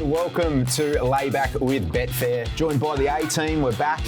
welcome to Layback with Betfair. Joined by the A-team, we're back.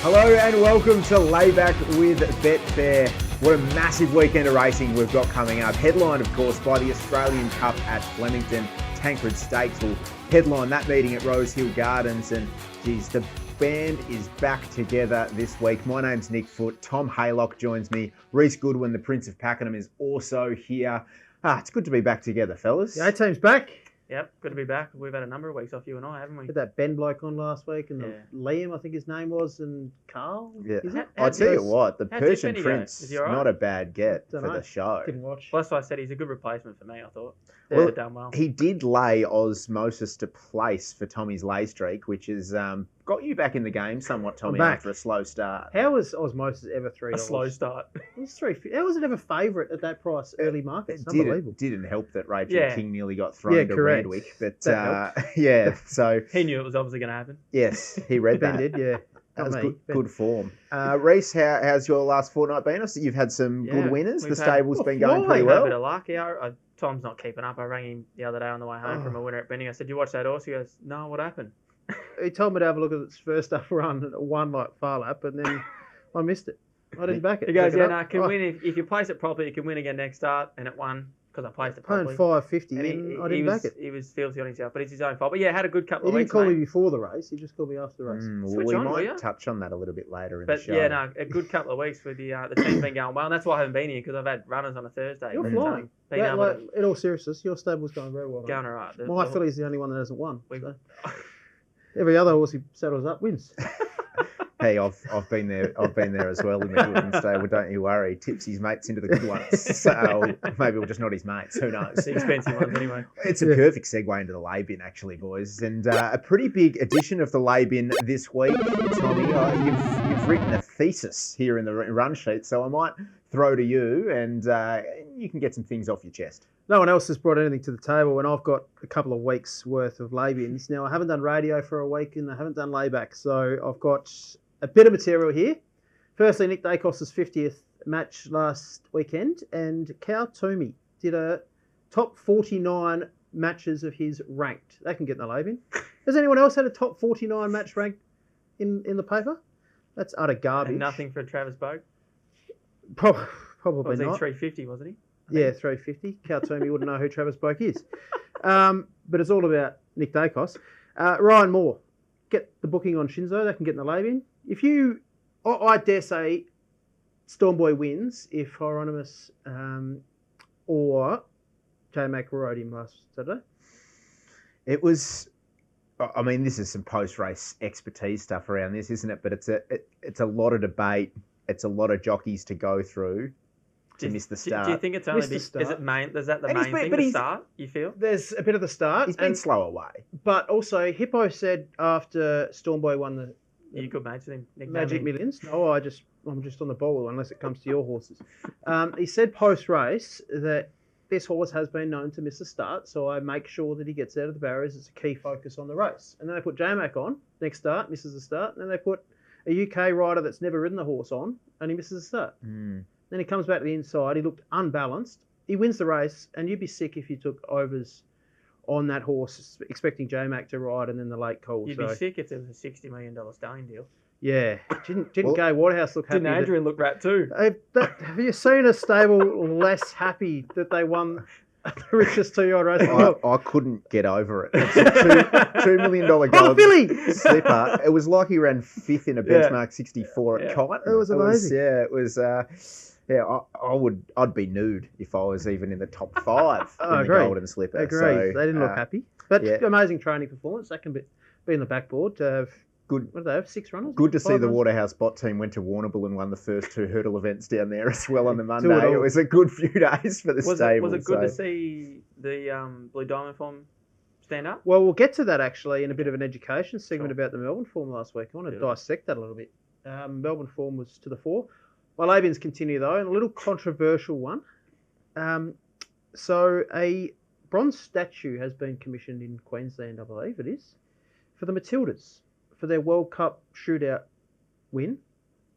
Hello and welcome to Layback with Betfair. What a massive weekend of racing we've got coming up. Headlined, of course, by the Australian Cup at Flemington. Tancred Stakes will headline that meeting at Rosehill Gardens. And, geez, the band is back together this week. My name's Nick Foote. Tom Haylock joins me. Reece Goodwin, the Prince of Pakenham, is also here. It's good to be back together, fellas. The A-team's back. Yep, good to be back. We've had a number of weeks off, you and I, haven't we? Had that Ben bloke on last week, and Liam, I think his name was, and Carl. Yeah, is it? I'll tell you what, the Persian Benny Prince is right? not a bad get for Dunno. the show. Didn't watch. Well, that's why I said he's a good replacement for me, I thought. Well, They've done well. He did lay Osmosis to place for Tommy's lay streak, which has got you back in the game somewhat, Tommy, back. after a slow start. How was Osmosis ever $3? A slow start. It was $3. How was it ever favourite at that price early market? It's unbelievable. Didn't help that Rachel Yeah. King nearly got thrown Yeah, to correct. Randwick, but That yeah, so He knew it was obviously going to happen. yes, he read Ben that. did, yeah. That was Not me, good form. Reece, how's your last fortnight been? I see you've had some good winners. The we've had- stable's been going flying. pretty We've had a well. bit of luck. Yeah, Tom's not keeping up. I rang him the other day on the way home from a winner at Benny. I said, you watch that horse? He goes, no, what happened? He told me to have a look at its first up run, and it won like far lap, and then I missed it. I didn't back it. He goes, Back it yeah, up. no, can Oh, win if you place it properly, you can win again next start. And it won because I placed it Paying properly. $5.50, and I didn't back it. He was filthy on himself, but it's his own fault. But yeah, had a good couple He of didn't weeks, call mate. me before the race. He just called me after the race. Switch We on, will might ya? touch on that a little bit later in the But show. yeah, no, a good couple of weeks with the team's been going well, and that's why I haven't been here because I've had runners on a Thursday. You're but, flying. been That, able like, to in all seriousness, your stable's going very well. going mate. all right. My filly's the only one that hasn't won. We- So. Every other horse he saddles up wins. Hey, I've been there. I've been there as well in the Goodwin stable. Don't you worry. Tips his mates into the good ones. So maybe we're just not his mates. Who knows? The expensive ones anyway. It's a perfect segue into the lay bin, actually, boys, and a pretty big edition of the lay bin this week. Tommy, you've written a thesis here in the run sheet, so I might throw to you, and you can get some things off your chest. No one else has brought anything to the table, and I've got a couple of weeks' worth of lay-bins. Now, I haven't done radio for a week, and I haven't done layback, so I've got a bit of material here. Firstly, Nick Dacos's 50th match last weekend, and Cal Toomey did a top 49 matches of his ranked. That can get in the lay-bin. Has anyone else had a top 49 match ranked in the paper? That's utter garbage. And nothing for Travis Boak. Probably Was he not. 350, wasn't he? Yeah, 350. Cal Toomey wouldn't know who Travis Boak is. But it's all about Nick Dacos. Ryan Moore, get the booking on Shinzo. They can get in the lay-bin. If you, I dare say, Stormboy wins if Hieronymus or J-Mac rode him last Saturday. It was. I mean, this is some post-race expertise stuff around this, isn't it? But it's a lot of debate. It's a lot of jockeys to go through to miss the start. Do you think it's only Missed the is it main? Is that the And he's main been- thing? but The he's- start? You feel? There's a bit of the start. He's been slow away. But also, Hippo said after Stormboy won the Are you good mates with him? Nick Magic Damey? Millions. No, I'm just on the ball unless it comes to your horses. He said post-race that this horse has been known to miss a start, so I make sure that he gets out of the barriers. It's a key focus on the race. And then they put J-Mac on, next start, misses the start. And then they put a UK rider that's never ridden the horse on, and he misses the start. Then he comes back to the inside. He looked unbalanced. He wins the race, and you'd be sick if you took overs on that horse, expecting J-Mac to ride and then the late call. You'd be sick if there was a $60 million stallion deal. Yeah. Didn't Well, Gay Waterhouse look happy? Didn't Adrian look rat too? Have you seen a stable less happy that they won the richest two-year-old race in the world? I couldn't get over it. It's a $2 million gold Billy! slipper. It was like he ran fifth in a Yeah. benchmark 64 at Yeah. Kyneton. It was amazing. It was. I'd be nude if I was even in the top five in the Agreed. golden slipper. Agreed. So, They didn't look happy. But yeah. amazing training performance. That can be in the backboard. Good. What do they have? 6 runners? Good to see 5 the runners? Waterhouse bot team went to Warrnambool and won the first 2 hurdle events down there as well on the Two Monday. at all. It was a good few days for the stable. Was it good to so- see the Blue Diamond form stand up? Well, we'll get to that actually in a bit of an education segment about the Melbourne form last week. I want to dissect that a little bit. Melbourne form was to the fore. My lay-bins continue though, and a little controversial one. So a bronze statue has been commissioned in Queensland, I believe it is, for the Matildas, for their World Cup shootout win.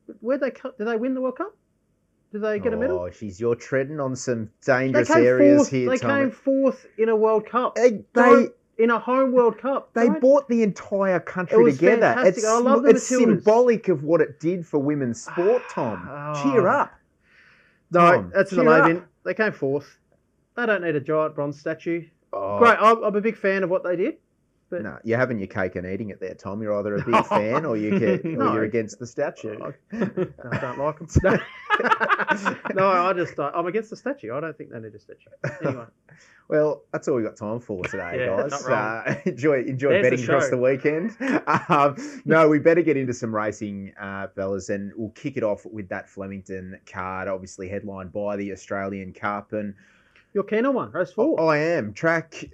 Did they win the World Cup? Did they get a medal? Oh, you're treading on some They dangerous came areas fourth. here, They Tommy. came fourth in a World Cup. They In a home World Cup. They Don't- brought the entire country It was together. fantastic. I love the It's Matildas. symbolic of what it did for women's sport, Tom. Oh. Cheer up. No, Tom, that's in the cheer lay up. bin. They came fourth. They don't need a giant bronze statue. Oh. Great. I'm a big fan of what they did. But No, you're having your cake and eating it there, Tom. You're either a big fan or you're against the statue. I don't like them. No, I'm against the statue. I don't think they need a statue. Anyway. Well, that's all we got time for today, Yeah, guys. not wrong. Enjoy There's the betting across show. the weekend. No, we better get into some racing, fellas, and we'll kick it off with that Flemington card, obviously headlined by the Australian Cup. And You're keen on one. Race 4. I am.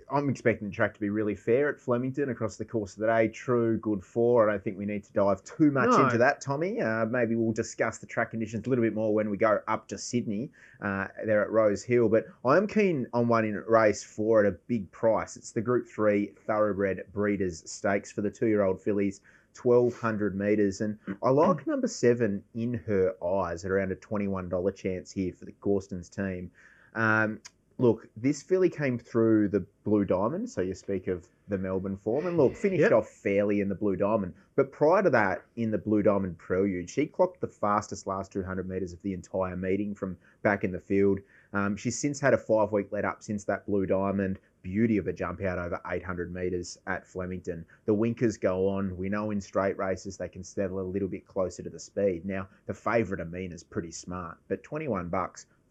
I'm expecting the track to be really fair at Flemington across the course of the day. True, good 4. I don't think we need to dive too much No. into that, Tommy. Maybe we'll discuss the track conditions a little bit more when we go up to Sydney there at Rosehill. But I am keen on one in race 4 at a big price. It's the Group 3 Thoroughbred Breeders' Stakes for the 2-year-old fillies. 1,200 metres. And I like number 7 In Her Eyes at around a $21 chance here for the Gorstons team. Look, this filly came through the Blue Diamond, so you speak of the Melbourne form, and look, finished off fairly in the Blue Diamond. But prior to that, in the Blue Diamond Prelude, she clocked the fastest last 200 metres of the entire meeting from back in the field. She's since had a 5-week let up since that Blue Diamond. Beauty of a jump out over 800 metres at Flemington. The winkers go on. We know in straight races they can settle a little bit closer to the speed. Now, the favourite Amina's pretty smart, but $21,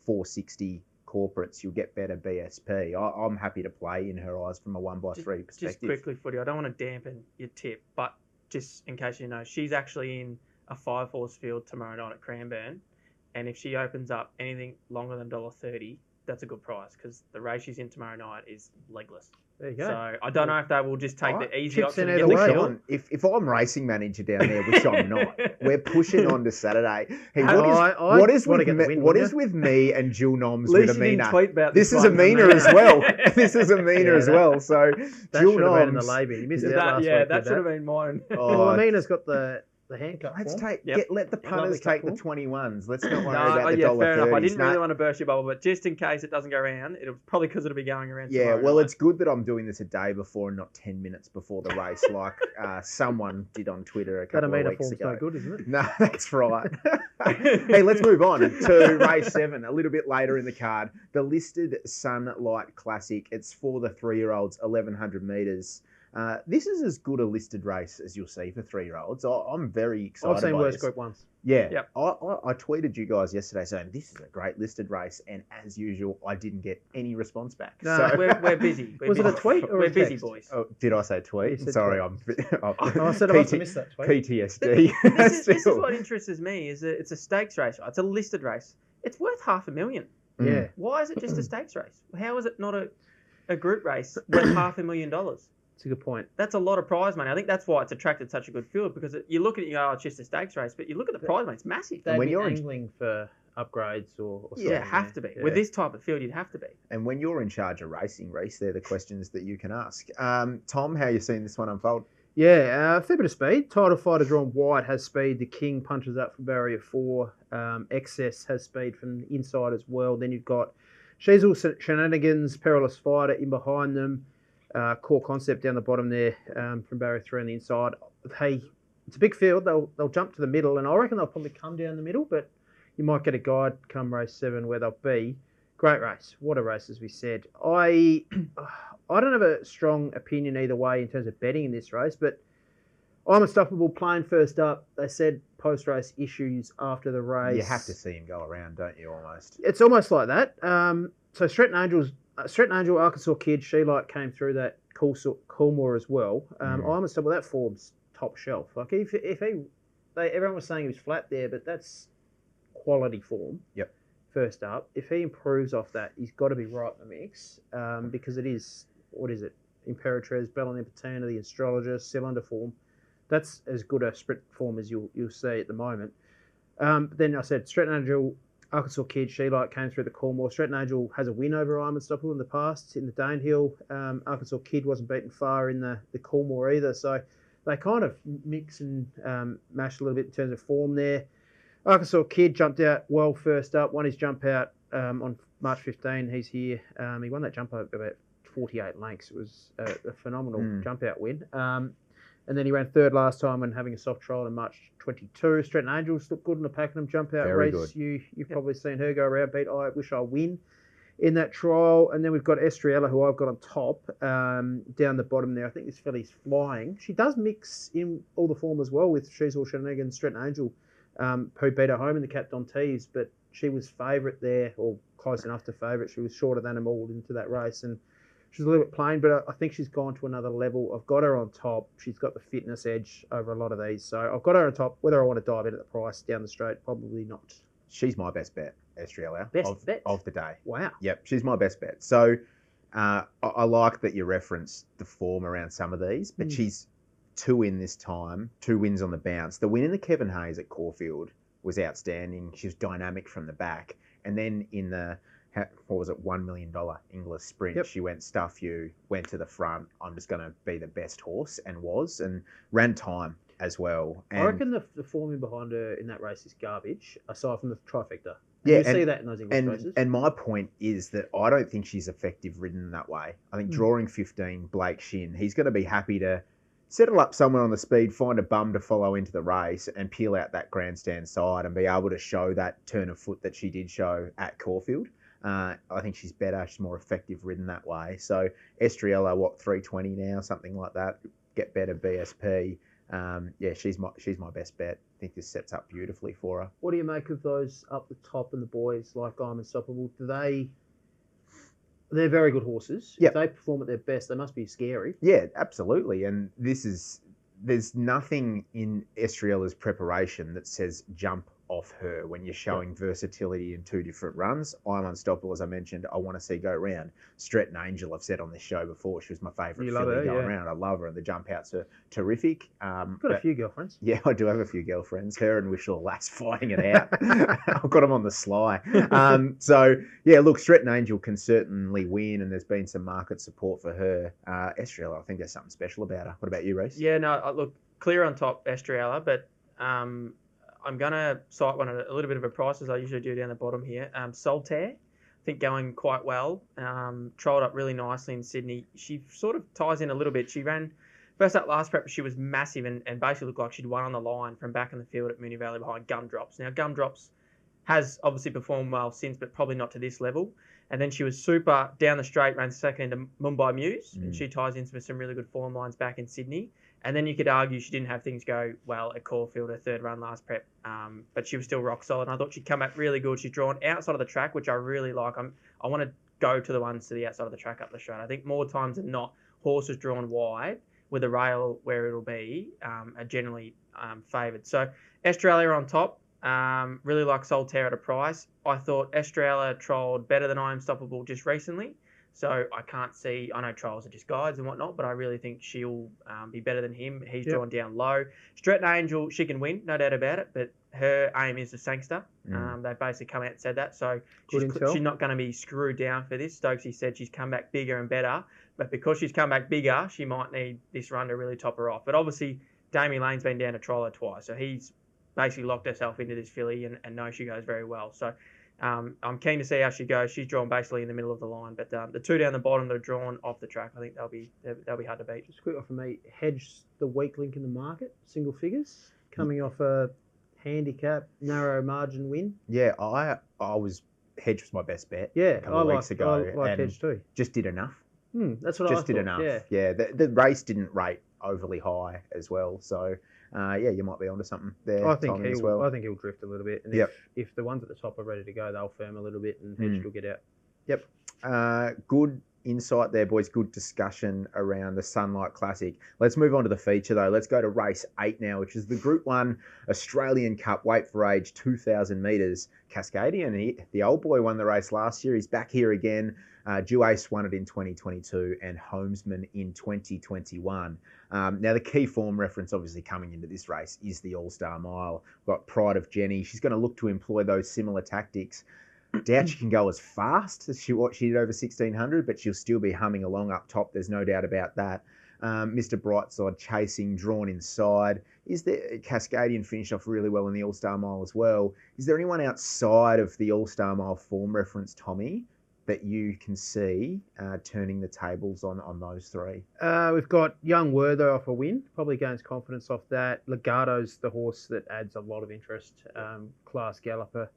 460 corporates, you'll get better BSP. I'm happy to play In Her Eyes from a 1x3 perspective. Just quickly, Footy, I don't want to dampen your tip, but just in case you know, she's actually in a 5-horse field tomorrow night at Cranbourne, and if she opens up anything longer than $1.30, that's a good price because the race she's in tomorrow night is legless. There you go. So I don't know if they will just take the easy Chips option in and either get the way. kill. On. If I'm racing manager down there, which I'm not, we're pushing on to Saturday. Hey, what is with me and Jill Noms with At least you didn't Amina? tweet about This is one, Amina Amina. as well. This is Amina as well. So That Jill should have been in the Noms. lay bin. You missed it last week. That with should have been mine. Well, Amina's got the handcuff. Let's form. let the punters take the 21s. Let's not worry No, about the yeah, $1.30s. fair enough. I didn't really No. want to burst your bubble, but just in case it doesn't go around, it'll probably because it'll be going around. Yeah, tomorrow well, night. it's good that I'm doing this a day before and not 10 minutes before the race, like someone did on Twitter a That couple of Amina weeks form's ago. no good, isn't it? No, that's right. Hey, let's move on to race 7, a little bit later in the card. The listed Sunlight Classic. It's for the 3-year-olds, 1,100 metres. This is as good a listed race as you'll see for 3-year-olds. I'm very excited. I've seen by worse this. Group 1s. Yeah, Yep. I tweeted you guys yesterday saying this is a great listed race, and as usual, I didn't get any response back. No, So, We're busy. Was it a tweet or We're a busy, text? boys. oh, did I say You tweet? said Sorry, tweet. I'm. I said I must have missed that tweet. PTSD. This is Still. what interests me. Is that it's a stakes race. Right? It's a listed race. It's worth $500,000. Yeah. Why is it just a stakes race? How is it not a group race worth $500,000? It's a good point. That's a lot of prize money. I think that's why it's attracted such a good field because you look at it, you go, oh, it's just a stakes race, but you look at the prize money, it's massive. They'd when be you're in- angling for upgrades or something. Yeah, have to be. Yeah. With this type of field, you'd have to be. And when you're in charge of racing, Reece, they're the questions that you can ask. Tom, how you seen this one unfold? Yeah, a fair bit of speed. Title Fighter drawn wide has speed. The King punches up from barrier 4. Excess has speed from the inside as well. Then you've got She's All Shenanigans, Perilous Fighter in behind them. Core Concept down the bottom there from barrier 3 on the inside. Hey, it's a big field. They'll jump to the middle, and I reckon they'll probably come down the middle, but you might get a guide come race 7 where they'll be. Great race. What a race, as we said. I don't have a strong opinion either way in terms of betting in this race, but I'm Unstoppable playing first up. They said post-race issues after the race. You have to see him go around, don't you, almost? It's almost like that. So Stretton Angel, Arkansas Kid, She Light came through that Coolmore as well. I'm Unstoppable, that form's top shelf. Like everyone was saying he was flat there, but that's quality form. Yep. First up, if he improves off that, he's got to be right in the mix because it is, what is it? Imperatriz, Bellin Patina, the Astrologer, Cylinder form. That's as good a sprint form as you'll see at the moment. Then I said Stretton Angel, Arkansas Kid, She Light came through the Coolmore. Stretton Angel has a win over I'm Unstoppable in the past in the Danehill. Arkansas Kid wasn't beaten far in the Coolmore either. So they kind of mix and mash a little bit in terms of form there. Arkansas Kid jumped out well first up. Won his jump out on March 15. He's here. He won that jump out about 48 lengths. It was a phenomenal jump out win. And then he ran third last time when having a soft trial in March 22. Stretton Angels looked good in the Pakenham jump out Very race. good. You've probably seen her go around, beat I Wish I Win in that trial. And then we've got Estriella, who I've got on top, down the bottom there. I think this filly's flying. She does mix in all the form as well with She's All Shenanigans, Stretton Angel, who beat her home in the Captain Tees, but she was favourite there, or close enough to favourite. She was shorter than them all into that race, and she's a little bit plain, but I think she's gone to another level. I've got her on top. She's got the fitness edge over a lot of these, so I've got her on top. Whether I want to dive in at the price down the straight, probably not. She's my best bet, Estriella, Best bet? of the day. Wow. Yep, she's my best bet. So I like that you referenced the form around some of these, but she's 2 in this time, 2 wins on the bounce. The win in the Kevin Hayes at Caulfield was outstanding. She was dynamic from the back. And then in the, what was it, $1 million English sprint, she went stuff you, went to the front. I'm just going to be the best horse, and ran time as well. And I reckon the forming behind her in that race is garbage, aside from the trifecta. Yeah, you see that in those English races. And my point is that I don't think she's effective ridden that way. I think drawing 15, Blake Shin, he's going to be happy to settle up somewhere on the speed, find a bum to follow into the race and peel out that grandstand side and be able to show that turn of foot that she did show at Caulfield. I think she's better. She's more effective ridden that way. So Estriella, 320 now, something like that. Get better BSP. She's my best bet. I think this sets up beautifully for her. What do you make of those up the top and the boys like I'm Unstoppable? They're very good horses. Yep. If they perform at their best, they must be scary. Yeah, absolutely. And there's nothing in Estriella's preparation that says jump off her when you're showing versatility in 2 different runs. I'm Unstoppable, as I mentioned. I want to see go round. Stretton Angel, I've said on this show before, she was my favourite filly going round. I love her, and the jump outs are terrific. Got a few girlfriends. Yeah, I do have a few girlfriends. Her and Wishall Lass fighting it out. I've got them on the sly. Look, Stretton Angel can certainly win, and there's been some market support for her. Estriella, I think there's something special about her. What about you, Reece? Yeah, no, look, clear on top, Estriella, but I'm going to cite one at a little bit of a price, as I usually do down the bottom here. Solitaire, I think going quite well. Trolled up really nicely in Sydney. She sort of ties in a little bit. She ran first up last prep, she was massive and basically looked like she'd won on the line from back in the field at Moonee Valley behind Gumdrops. Now, Gumdrops has obviously performed well since, but probably not to this level. And then she was super down the straight, ran second into Mumbai Muse, and she ties into some really good form lines back in Sydney. And then you could argue she didn't have things go well at Caulfield, her third run last prep, but she was still rock solid. And I thought she'd come back really good. She's drawn outside of the track, which I really like. I want to go to the ones to the outside of the track up the straight. I think more times than not, horses drawn wide with a rail where it'll be are generally favoured. So Estriella on top. Really like Solitaire at a price. I thought Estriella trolled better than I Am Stoppable just recently. So I can't see, I know trials are just guides and whatnot, but I really think she'll be better than him. He's drawn down low. Stretton Angel, she can win, no doubt about it, but her aim is the Sangster. They basically come out and said that. So she's not going to be screwed down for this. Stokesy said she's come back bigger and better, but because she's come back bigger, she might need this run to really top her off. But obviously, Damien Lane's been down to trial her twice, so he's basically locked herself into this filly and knows she goes very well. So I'm keen to see how she goes. She's drawn basically in the middle of the line, but the 2 down the bottom that are drawn off the track, I think they'll be hard to beat. Just quick one for me. Hedge, the weak link in the market, single figures, coming off a handicap, narrow margin win. Yeah, I was Hedge was my best bet. Yeah, a couple of weeks ago, I like and Hedge too. just did enough. That's what just I thought. did enough. Yeah, the race didn't rate overly high as well, so. You might be onto something there. I think he'll he'll drift a little bit, and if the ones at the top are ready to go, they'll firm a little bit, and Hedge will get out. Yep. Good insight there, boys. Good discussion around the Sunlight Classic. Let's move on to the feature, though. Let's go to race 8 now, which is the Group 1 Australian Cup Weight for Age 2,000 metres Cascadian. The old boy won the race last year. He's back here again. Duace won it in 2022 and Homesman in 2021. Now, the key form reference obviously coming into this race is the All-Star Mile. We've got Pride of Jenni. She's going to look to employ those similar tactics. Doubt she can go as fast as she did over 1,600, but she'll still be humming along up top. There's no doubt about that. Mr. Brightside chasing, drawn inside. Is there Cascadian finished off really well in the All-Star Mile as well? Is there anyone outside of the All-Star Mile form reference, Tommy, that you can see turning the tables on those three? We've got Young Werther off a win, probably gains confidence off that. Legato's the horse that adds a lot of interest. Class galloper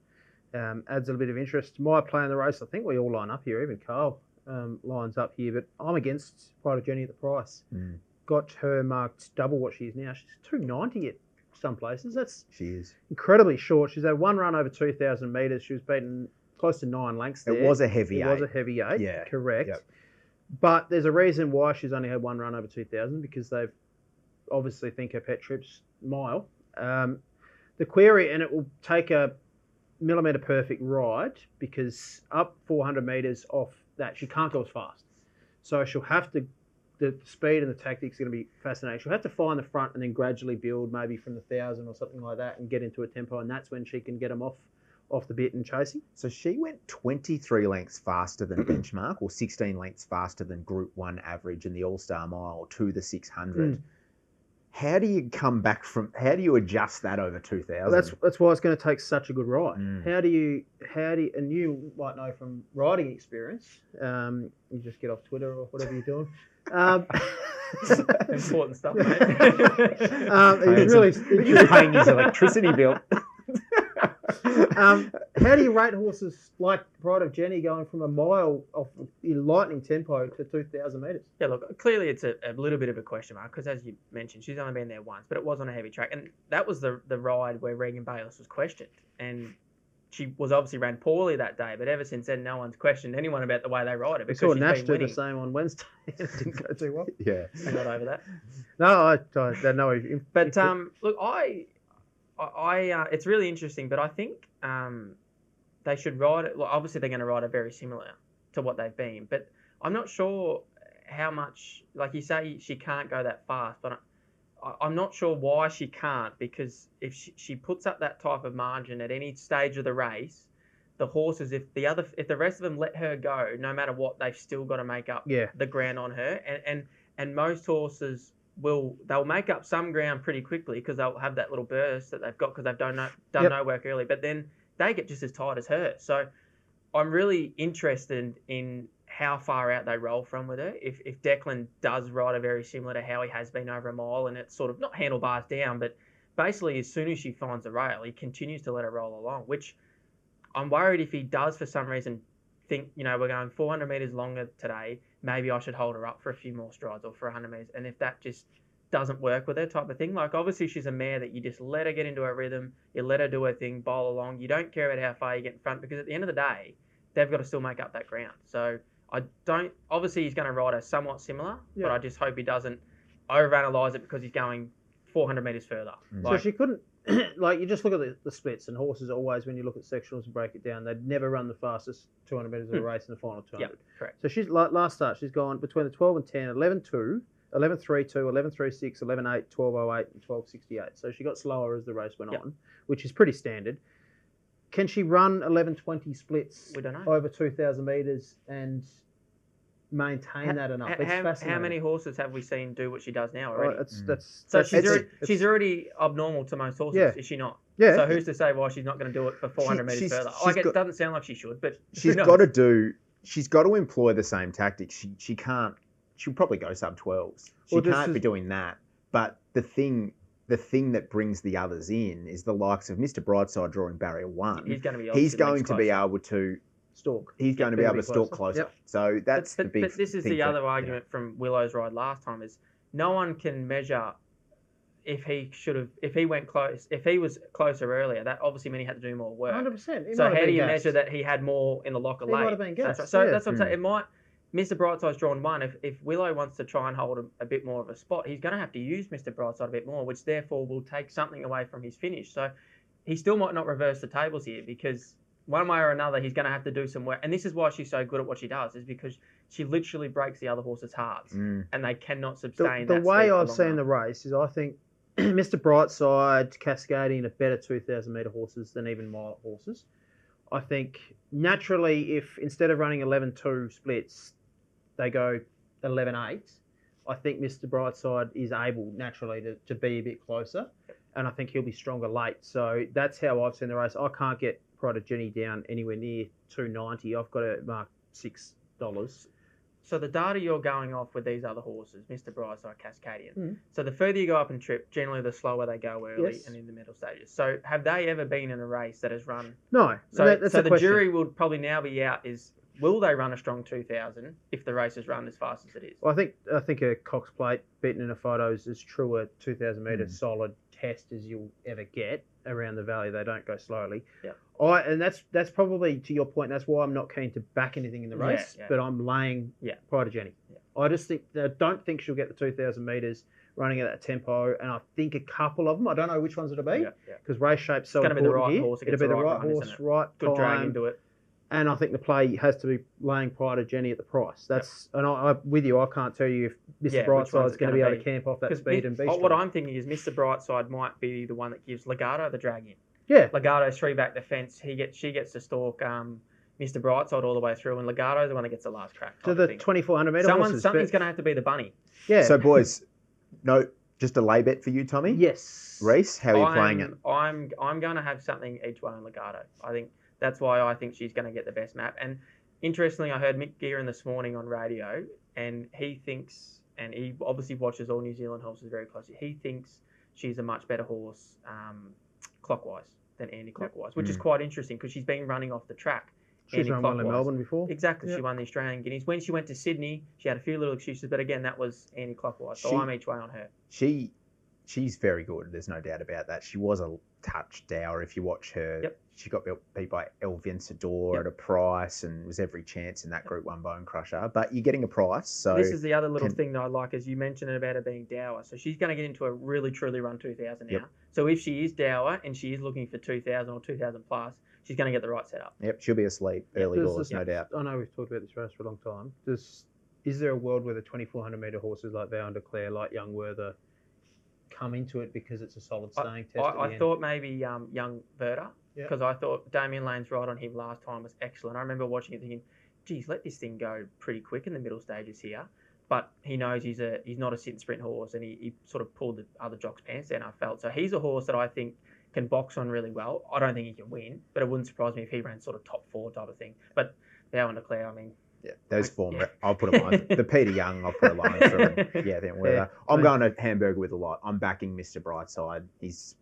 adds a little bit of interest. My play in the race, I think we all line up here, even Carl lines up here, but I'm against Pride of Jenni at the price. Got her marked double what she is now. She's 290 at some places. She is incredibly short. She's had one run over 2,000 metres. She was beaten close to 9 lengths there. It was a heavy eight. It was a heavy eight, yeah, correct. Yep. But there's a reason why she's only had one run over 2,000, because they've obviously think her pet trip's mile. The query, and it will take a millimetre perfect ride, because up 400 metres off that, she can't go as fast. So she'll have to, the speed and the tactics are going to be fascinating. She'll have to find the front and then gradually build, maybe from the 1,000 or something like that, and get into a tempo, and that's when she can get them off the bit and chasing. So she went 23 lengths faster than benchmark, or 16 lengths faster than Group 1 average in the All-Star Mile to the 600. How do you come back from, how do you adjust that over 2,000? Well, that's why it's going to take such a good ride. How do you, and you might know from riding experience, you just get off Twitter or whatever you're doing. Important stuff, mate. He's really paying his electricity bill. How do you rate horses like Pride of Jenni going from a mile off lightning tempo to 2,000 metres? Yeah, look, clearly it's a little bit of a question mark, because as you mentioned, she's only been there once, but it was on a heavy track. And that was the ride where Regan Bayliss was questioned. And she was obviously ran poorly that day, but ever since then, no one's questioned anyone about the way they ride it. We saw Nash do the same on Wednesday. It didn't go too well. Yeah. I'm not over that. No, I don't know. But look, I it's really interesting, but I think they should ride it. Well, obviously, they're going to ride it very similar to what they've been, but I'm not sure how much. Like you say, she can't go that fast, but I'm not sure why she can't, because if she puts up that type of margin at any stage of the race, the horses, if the rest of them let her go, no matter what, they've still got to make up the ground on her, and most horses they'll make up some ground pretty quickly, because they'll have that little burst that they've got because they've done no work early, but then they get just as tight as her. So I'm really interested in how far out they roll from with her. If Declan does ride a very similar to how he has been over a mile, and it's sort of not handlebars down, but basically as soon as she finds the rail, he continues to let her roll along, which I'm worried if he does for some reason think, we're going 400 metres longer today, maybe I should hold her up for a few more strides or for 100 metres. And if that just doesn't work with her type of thing, like obviously she's a mare that you just let her get into her rhythm, you let her do her thing, bowl along, you don't care about how far you get in front, because at the end of the day, they've got to still make up that ground. So obviously he's going to ride her somewhat similar, but I just hope he doesn't overanalyze it because he's going 400 metres further. So she couldn't, like you just look at the splits, and horses always, when you look at sectionals and break it down, they'd never run the fastest 200 metres of a race in the final 200. Yep, correct. So she's last start, she's gone between the 12 and 10, 11.2, 11.32, 11.36, 11.8, 12.08 and 12.68. So she got slower as the race went on, which is pretty standard. Can she run 11.20 splits we don't know. over 2,000 metres and maintain that enough? It's fascinating. How many horses have we seen do what she does now already? She's already abnormal to most horses, is she not? Yeah. So who's to say why she's not going to do it for 400 metres further? It doesn't sound like she should, but she's got to employ the same tactics. She can't. She'll probably go sub 12s. She can't be doing that. But the thing that brings the others in is the likes of Mr. Brightside drawing barrier 1. He's going to be able to stalk. He's going to be able to stalk closer. Yep. So that's the big thing. But this is the other argument from Willow's ride last time, is no one can measure if he went close, if he was closer earlier, that obviously meant he had to do more work. 100%. So how do you measure that he had more in the locker late? He might have been gassed. That's what I'm saying. It might. Mr. Brightside's drawn 1. If Willow wants to try and hold a bit more of a spot, he's going to have to use Mr. Brightside a bit more, which therefore will take something away from his finish. So he still might not reverse the tables here, because one way or another he's going to have to do some work. And this is why she's so good at what she does, is because she literally breaks the other horse's hearts, and they cannot sustain the way I've seen the race is, I think Mr. Brightside, Cascadian are better 2,000 metre horses than even mile horses. I think naturally, if instead of running 11.2 splits, they go 11.8, I think Mr. Brightside is able naturally to be a bit closer, and I think he'll be stronger late. So that's how I've seen the race. I can't get Pride of Jenni down anywhere near 290. I've got it marked $6. So the data you're going off with these other horses, Mr. Brightside, Cascadian. So the further you go up in trip, generally the slower they go early and in the middle stages. So have they ever been in a race that has run? No. So, that's so the the question. jury would probably now be out is, will they run a strong 2,000 if the race is run as fast as it is? Well, I think a Cox Plate beaten in a photo is as true a 2,000 metre solid test as you'll ever get around the valley. They don't go slowly. Yeah. And that's probably to your point. That's why I'm not keen to back anything in the race, but I'm laying Pride of Jenni. Yeah. I just don't think she'll get the 2,000 metres running at that tempo, and I think a couple of them. I don't know which ones it'll be because race shape's so important here. It'll be the right horse, right good time. drag into it. And I think the play has to be laying Pride of Jenni at the price. That's and I with you. I can't tell you if Mr. Brightside's going to be able to camp off that speed and beast. What I'm thinking is Mr. Brightside might be the one that gives Legato the drag in. Yeah, Legato's three back the fence. She gets to stalk Mr. Brightside all the way through, and Legato's the one that gets the last crack. To the 2,400 metre horses. Something's going to have to be the bunny. Yeah. So, boys, just a lay bet for you, Tommy? Yes. Reece, how are you playing it? I'm going to have something each way on Legato. I think that's why I think she's going to get the best map. And interestingly, I heard Mick Gearin this morning on radio, and he thinks, and he obviously watches all New Zealand horses very closely, he thinks she's a much better horse clockwise than anti-clockwise, which is quite interesting because she's been running off the track. She's run well in Melbourne before. Exactly. She won the Australian Guineas. When she went to Sydney, she had a few little excuses, but again, that was anti-clockwise. So I'm each way on her. She's very good. There's no doubt about that. She was a touch dour. If you watch her, she got beat by El Vencedor at a price and was every chance in that Group 1 Bone Crusher. But you're getting a price. So this is the other little thing that I like, as you mentioned about her being dour. So she's going to get into a really, truly run 2,000 now. So if she is dour and she is looking for 2,000 or 2,000 plus, she's going to get the right setup. Yep, she'll be asleep early doors, no doubt. I know we've talked about this race for a long time. Is there a world where the 2,400 metre horses like Vow and Declare, like Young Werther, come into it because it's a solid staying test? I thought maybe Young Werther, because I thought Damien Lane's ride on him last time was excellent. I remember watching it thinking, geez, let this thing go pretty quick in the middle stages here. But he knows he's not a sit and sprint horse, and he sort of pulled the other jock's pants down, I felt. So he's a horse that I think can box on really well. I don't think he can win, but it wouldn't surprise me if he ran sort of top 4 type of thing. But Vow and Declare, I mean... Yeah, those form. Yeah. I'll put a line. The Peter Young, I'll put a line through him. Yeah, then Werther. I'm going to Hamburger with a lot. I'm backing Mr. Brightside. He's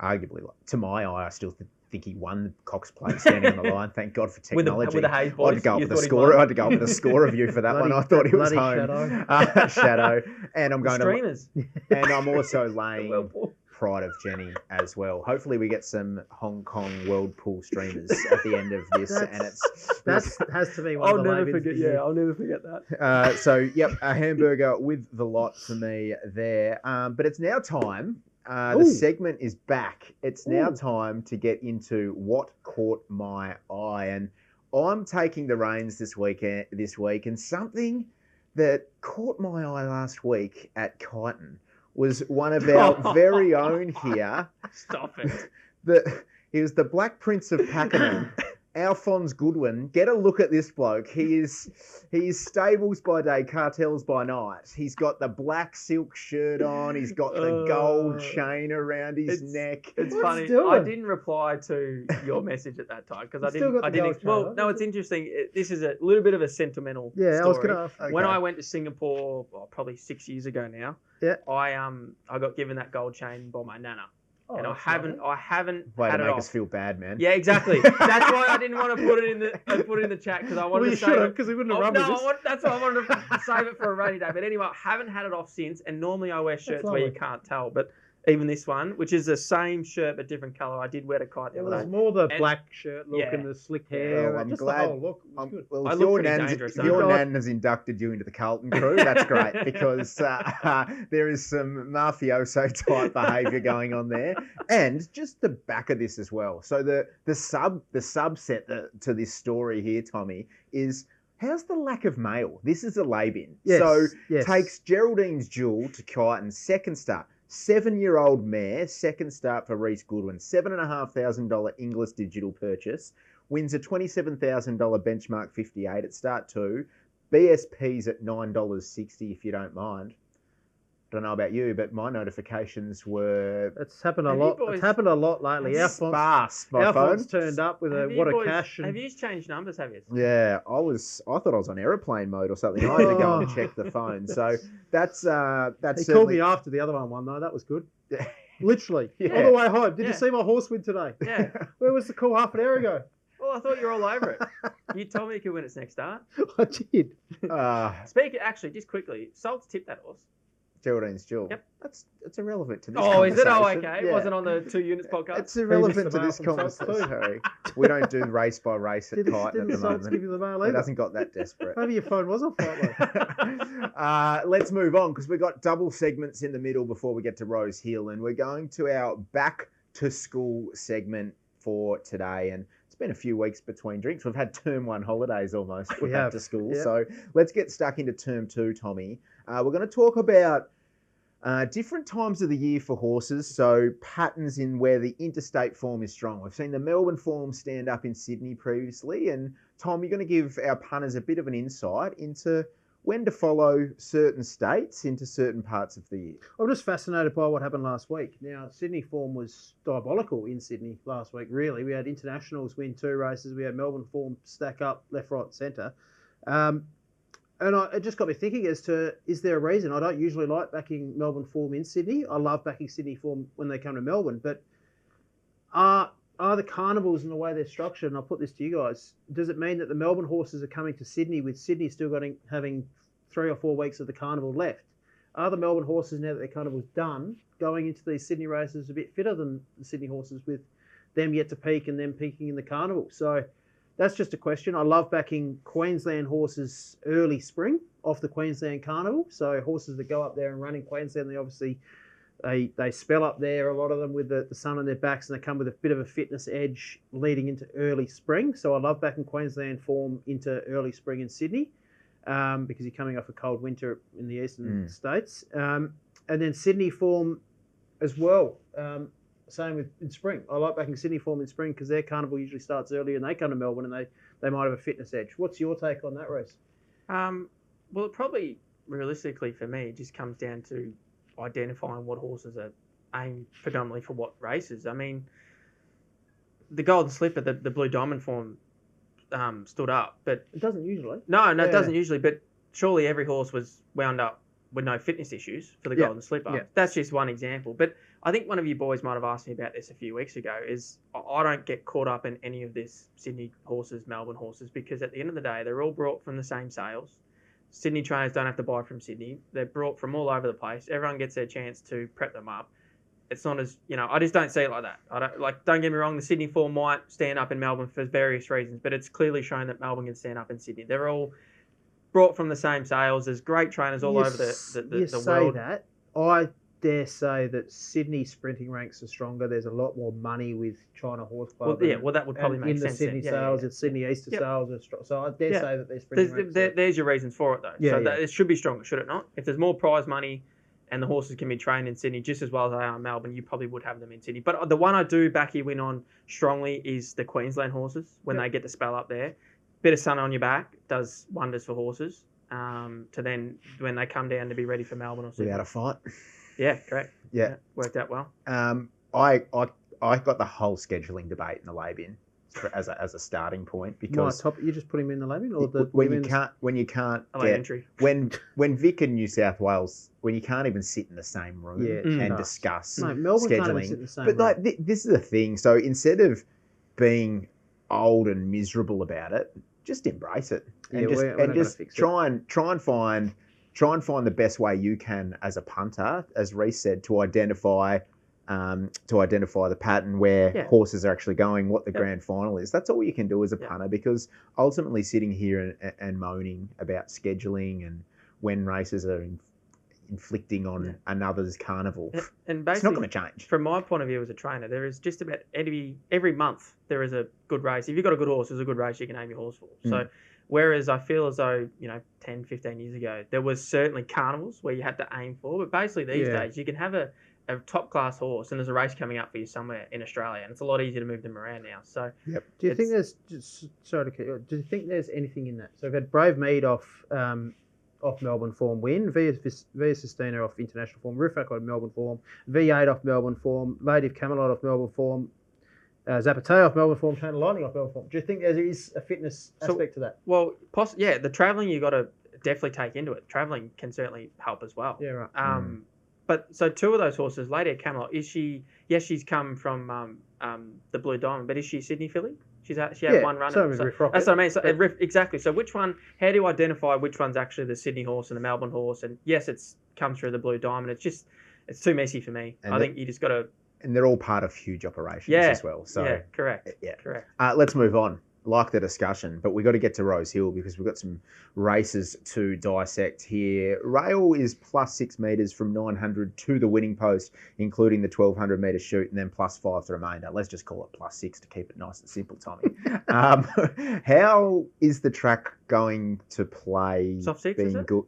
arguably, to my eye, I still think he won the Cox Plate standing on the line. Thank God for technology. With the Hayes boys. I had to go up with the score. I had to go up with the score review for that one. I thought he was home. Shadow. And I'm going streamers. And I'm also laying Pride of Jenni as well. Hopefully we get some Hong Kong World Pool streamers at the end of this. That has to be one of the I'll never forget that. So, a hamburger with the lot for me there. But it's now time. The segment is back. It's now time to get into what caught my eye. And I'm taking the reins this week, and something that caught my eye last week at Kyneton was one of our very own here. Stop it. He was the Black Prince of Pakenham, Alphonse Goodwin. Get a look at this bloke. He is stables by day, cartels by night. He's got the black silk shirt on. He's got the gold chain around his neck. It's funny. I didn't reply to your message at that time because I didn't. Well, no, it's interesting. This is a little bit of a sentimental story. I was going to ask. Okay. When I went to Singapore, probably 6 years ago now, I got given that gold chain by my nana. And I haven't Way had to it make off. us feel bad, man. Yeah, exactly. That's why I didn't want to put it in the chat because I wanted to save it because we wouldn't have run with this. That's why I wanted to save it for a rainy day. But anyway, I haven't had it off since. And normally I wear shirts where you can't tell, but even this one, which is the same shirt but different colour, I did wear to Kyneton. It was more the black shirt look and the slick hair. Well, I'm just glad. The whole look was good. Well, I if look your nan has inducted you into the Carlton crew, that's great because there is some mafioso type behaviour going on there, and just the back of this as well. So the subset to this story here, Tommy, is. How's the lack of mail? This is a lay-bin. Takes Geraldine's Jewel to Kyneton, second start. 7-year-old mare, second start for Reece Goodwin. $7,500 Inglis digital purchase. Wins a $27,000 benchmark 58 at start 2. BSP's at $9.60 if you don't mind. Don't know about you, but my notifications were It's happened a Have you lot. boys- It's happened a lot lately. Our font's, sparse. My our phone. font's turned up with a what a cash. Have And, you changed numbers? Have you? Yeah, I thought I was on airplane mode or something. I had to go and check the phone. So that's he called certainly me after the other one won though. That was good. Literally Yeah. all the way home. Did Yeah. you see my horse win today? Yeah. Where was the call half an hour ago? Well, I thought you were all over it. You told me you could win its next start. I did. Actually, just quickly, Salt's tipped that horse. Geraldine's Jewel. Yep. That's irrelevant to this Oh, is it? Oh, conversation. okay. It Yeah. wasn't on the 2 Units podcast. It's irrelevant the to this mail from Salts conversation. Harry. We don't do race by race at Didn't Kyneton at the Salts give moment. you the mail It either? hasn't got that desperate. Maybe your phone was on flight mode. Let's move on because we've got double segments in the middle before we get to Rosehill, and we're going to our back to school segment for today. And it's been a few weeks between drinks. We've had term 1 holidays almost We back have, to school. yeah. So let's get stuck into term 2, Tommy. We're going to talk about different times of the year for horses, so patterns in where the interstate form is strong. We've seen the Melbourne form stand up in Sydney previously, and Tom, you're going to give our punters a bit of an insight into when to follow certain states into certain parts of the year. I'm just fascinated by what happened last week. Now, Sydney form was diabolical in Sydney last week, really. We had internationals win 2 races. We had Melbourne form stack up left, right, and centre. And it just got me thinking as to, is there a reason? I don't usually like backing Melbourne form in Sydney. I love backing Sydney form when they come to Melbourne. But are the carnivals and the way they're structured, and I'll put this to you guys, does it mean that the Melbourne horses are coming to Sydney with Sydney still having 3 or 4 weeks of the carnival left? Are the Melbourne horses, now that their carnival's done, going into these Sydney races a bit fitter than the Sydney horses with them yet to peak and them peaking in the carnival? So that's just a question. I love backing Queensland horses early spring off the Queensland Carnival. So horses that go up there and run in Queensland, they obviously they spell up there, a lot of them with the sun on their backs, and they come with a bit of a fitness edge leading into early spring. So I love backing Queensland form into early spring in Sydney because you're coming off a cold winter in the eastern states. And then Sydney form as well. Same with in spring. I like backing Sydney form in spring because their carnival usually starts earlier and they come to Melbourne and they might have a fitness edge. What's your take on that race? Well, it probably, realistically for me, it just comes down to identifying what horses are aimed predominantly for what races. I mean, the Golden Slipper, the Blue Diamond form stood up, but... It doesn't usually. No, it doesn't usually, but surely every horse was wound up with no fitness issues for the Golden Slipper. Yeah. That's just one example. But I think one of you boys might have asked me about this a few weeks ago, is I don't get caught up in any of this Sydney horses, Melbourne horses, because at the end of the day, they're all brought from the same sales. Sydney trainers don't have to buy from Sydney. They're brought from all over the place. Everyone gets their chance to prep them up. It's not as, I just don't see it like that. Don't get me wrong, the Sydney form might stand up in Melbourne for various reasons, but it's clearly shown that Melbourne can stand up in Sydney. They're all brought from the same sales. There's great trainers all over the you world. say that. I dare say that Sydney sprinting ranks are stronger. There's a lot more money with China Horse Club. Well, that would probably make in sense. the Sydney sales, it's Sydney Easter sales are strong. So I dare say that their sprinting ranks. There's your reasons for it, though. Yeah, So it should be stronger, should it not? If there's more prize money and the horses can be trained in Sydney just as well as they are in Melbourne, you probably would have them in Sydney. But the one I do back you in on strongly is the Queensland horses when they get to spell up there. Bit of sun on your back does wonders for horses. To then when they come down to be ready for Melbourne or Sydney. Without a fight. Yeah, correct. Yeah. Worked out well. I got the whole scheduling debate in the lay bin as a starting point because you just put him in the lay bin, or the when you can't I like get entry. when Vic in New South Wales, when you can't even sit in the same room and discuss Melbourne scheduling. can't even sit in the same but room. this is the thing. So instead of being old and miserable about it, just embrace it and just try and find the best way you can as a punter, as Reece said, to identify the pattern where horses are actually going, what the grand final is. That's all you can do as a punter, because ultimately sitting here and moaning about scheduling and when races are inflicting on another's carnival, and basically, it's not going to change. From my point of view as a trainer, there is just about every month there is a good race. If you've got a good horse, there's a good race you can aim your horse for. So whereas I feel as though, 10, 15 years ago, there was certainly carnivals where you had to aim for, but basically these days you can have a a top class horse and there's a race coming up for you somewhere in Australia, and it's a lot easier to move them around now. So Do you think there's do you think there's anything in that? So we've had Brave Mead off Melbourne form win, Via Sistina off international form, Roofac off Melbourne form, V8 off Melbourne form, Lady of Camelot off Melbourne form, Zapate off Melbourne form, Chain of Lightning off Melbourne form. Do you think there is a fitness aspect to that? Well, the travelling you got to definitely take into it. Travelling can certainly help as well. Yeah, right. But so two of those horses, Lady of Camelot, is she? Yes, she's come from the Blue Diamond, but is she a Sydney filly? She had one run. So that's what I mean. So, exactly. So which one? How do you identify which one's actually the Sydney horse and the Melbourne horse? And yes, it's come through the Blue Diamond. It's too messy for me. I think you just got to. And they're all part of huge operations as well. So yeah, correct. Yeah, correct. Let's move on. Like the discussion, but we've got to get to Rosehill because we've got some races to dissect here. Rail is plus 6 metres from 900 to the winning post, including the 1200 metre shoot, and then plus 5 the remainder. Let's just call it plus 6 to keep it nice and simple, Tommy. How is the track going to play? Soft six, being is it? good?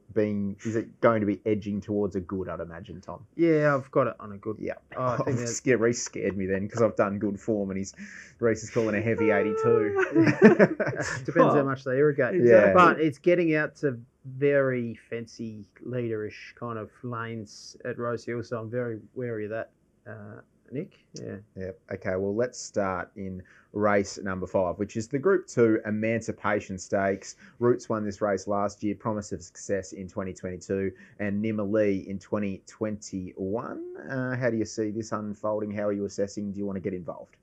Is it going to be edging towards a good? I'd imagine, Tom. Yeah, I've got it on a good. Yeah, I think Reece scared me then because I've done good form, and Reece is calling a heavy 82. Depends how much they irrigate. Exactly. But it's getting out to very fancy leaderish kind of lanes at Rosehill, so I'm very wary of that, Nick. Yeah. Yep. Okay, well, let's start in race number 5, which is the Group 2 Emancipation Stakes. Roots won this race last year, promise of success in 2022, and Nimmerlee in 2021. How do you see this unfolding? How are you assessing? Do you want to get involved?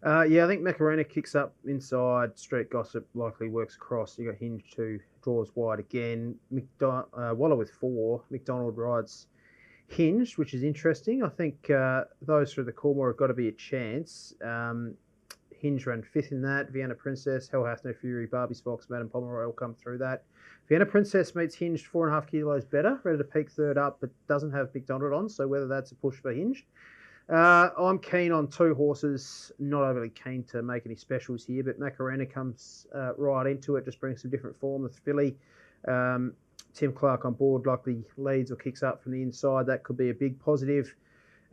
Yeah, I think Macarena kicks up inside. Street Gossip likely works across. You got Hinge 2, draws wide again. Waller with 4. McDonald rides Hinged, which is interesting. I think those through the Coolmore have got to be a chance. Hinge ran 5th in that. Vienna Princess, Hell Hath No Fury, Barbie's Fox, Madame Pomeroy will come through that. Vienna Princess meets Hinged 4.5 kilos better. Ready to peak 3rd up, but doesn't have McDonald on, so whether that's a push for Hinged. I'm keen on 2 horses, not overly keen to make any specials here, but Macarena comes right into it, just brings some different form. The filly, Tim Clark on board, likely leads or kicks up from the inside. That could be a big positive.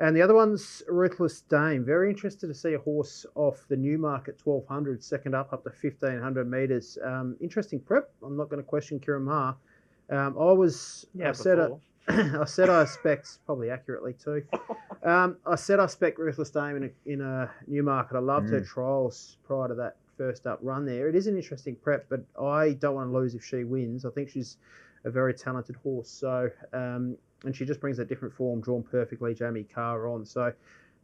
And the other one's Ruthless Dame. Very interested to see a horse off the Newmarket 1200, second up to 1500 metres. Interesting prep. I'm not going to question Kieran Maher. I said I expect, probably accurately too. I said I expect Ruthless Dame in a Newmarket. I loved her trials prior to that first up run there. It is an interesting prep, but I don't want to lose if she wins. I think she's a very talented horse. So, and she just brings a different form, drawn perfectly. Jamie Carr on. So,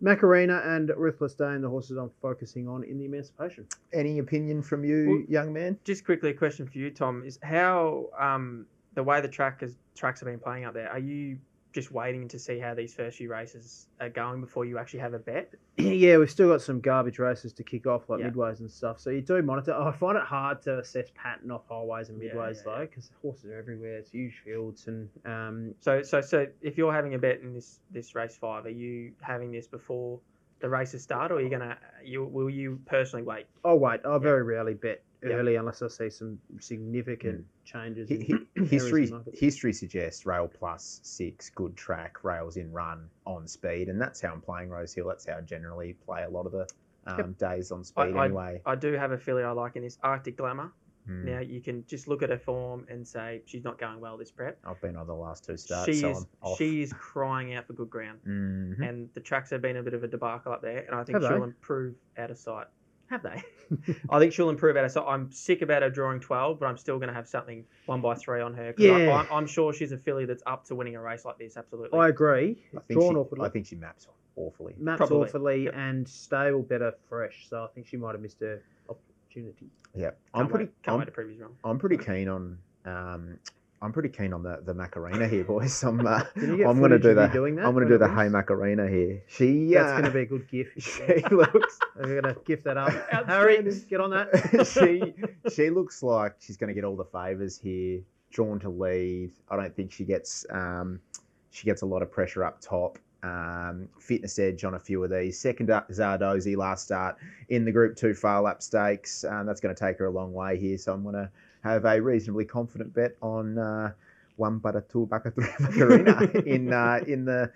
Macarena and Ruthless Dame, the horses I'm focusing on in the Emancipation. Any opinion from you, young man? Just quickly, a question for you, Tom, is how the way the tracks have been playing up there, are you just waiting to see how these first few races are going before you actually have a bet? Yeah, we've still got some garbage races to kick off, like midways and stuff. So you do monitor. I find it hard to assess pattern off highways and midways though, because horses are everywhere. It's huge fields, and so if you're having a bet in this race 5, are you having this before the races start, or will you personally wait? I'll wait. I'll very rarely bet early unless I see some significant changes. History suggests rail plus 6, good track, rails in run on speed, and that's how I'm playing Rosehill. That's how I generally play a lot of the days on speed anyway. I do have a filly I like in this, Arctic Glamour. Now, you can just look at her form and say she's not going well this prep. I've been on the last 2 starts, She is crying out for good ground. Mm-hmm. And the tracks have been a bit of a debacle up there, and I think she'll improve out of sight. Have they? I think she'll improve out of sight. I'm sick about her drawing 12, but I'm still going to have something 1x3 on her. Because I'm sure she's a filly that's up to winning a race like this, absolutely. I agree. I think she maps awfully. Awfully, and stable better fresh, so I think she might have missed her opportunity. Yeah, Can't wait to prove he's wrong. I'm pretty keen on the Macarena here, boys. I'm going to do the Hey Macarena here. That's going to be a good gift. She looks. We're going to gift that up. Harry, get on that. She looks like she's going to get all the favours here. Drawn to lead. I don't think she gets a lot of pressure up top. Fitness edge on a few of these. Second up, Zardozi, last start in the Group 2 Far Lap Stakes. That's going to take her a long way here, so I'm going to have a reasonably confident bet on 1 Bata 2 Baka 3 Macarena in the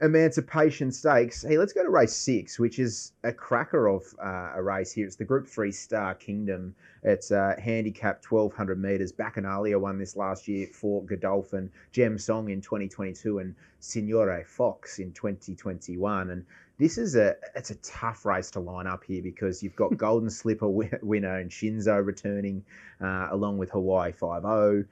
Emancipation Stakes. Hey, let's go to race 6, which is a cracker of a race here. It's the Group 3 Star Kingdom. It's handicap 1,200 metres. Bacchanalia won this last year for Godolphin, Gem Song in 2022, and Signore Fox in 2021. And this is it's a tough race to line up here because you've got Golden Slipper winner and Shinzo returning along with Hawaii 5-0.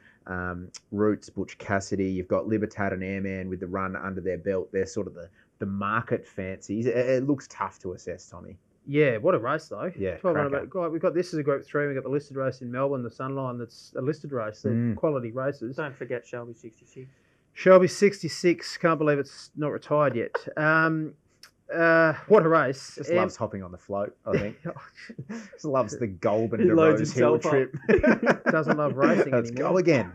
Roots, Butch Cassidy. You've got Libertad and Airman with the run under their belt. They're sort of the market fancies. It looks tough to assess, Tommy. Yeah, what a race though. Yeah, 1,200. We've got this as a Group 3. We've got the listed race in Melbourne, the Sunline. That's a listed race. They're quality races. Don't forget Shelby 66. Shelby 66. Can't believe it's not retired yet. What a race. Just loves hopping on the float, I think. Just loves the Goulburn He to loads Rosehill himself up. trip. Doesn't love racing Let's anymore. go again.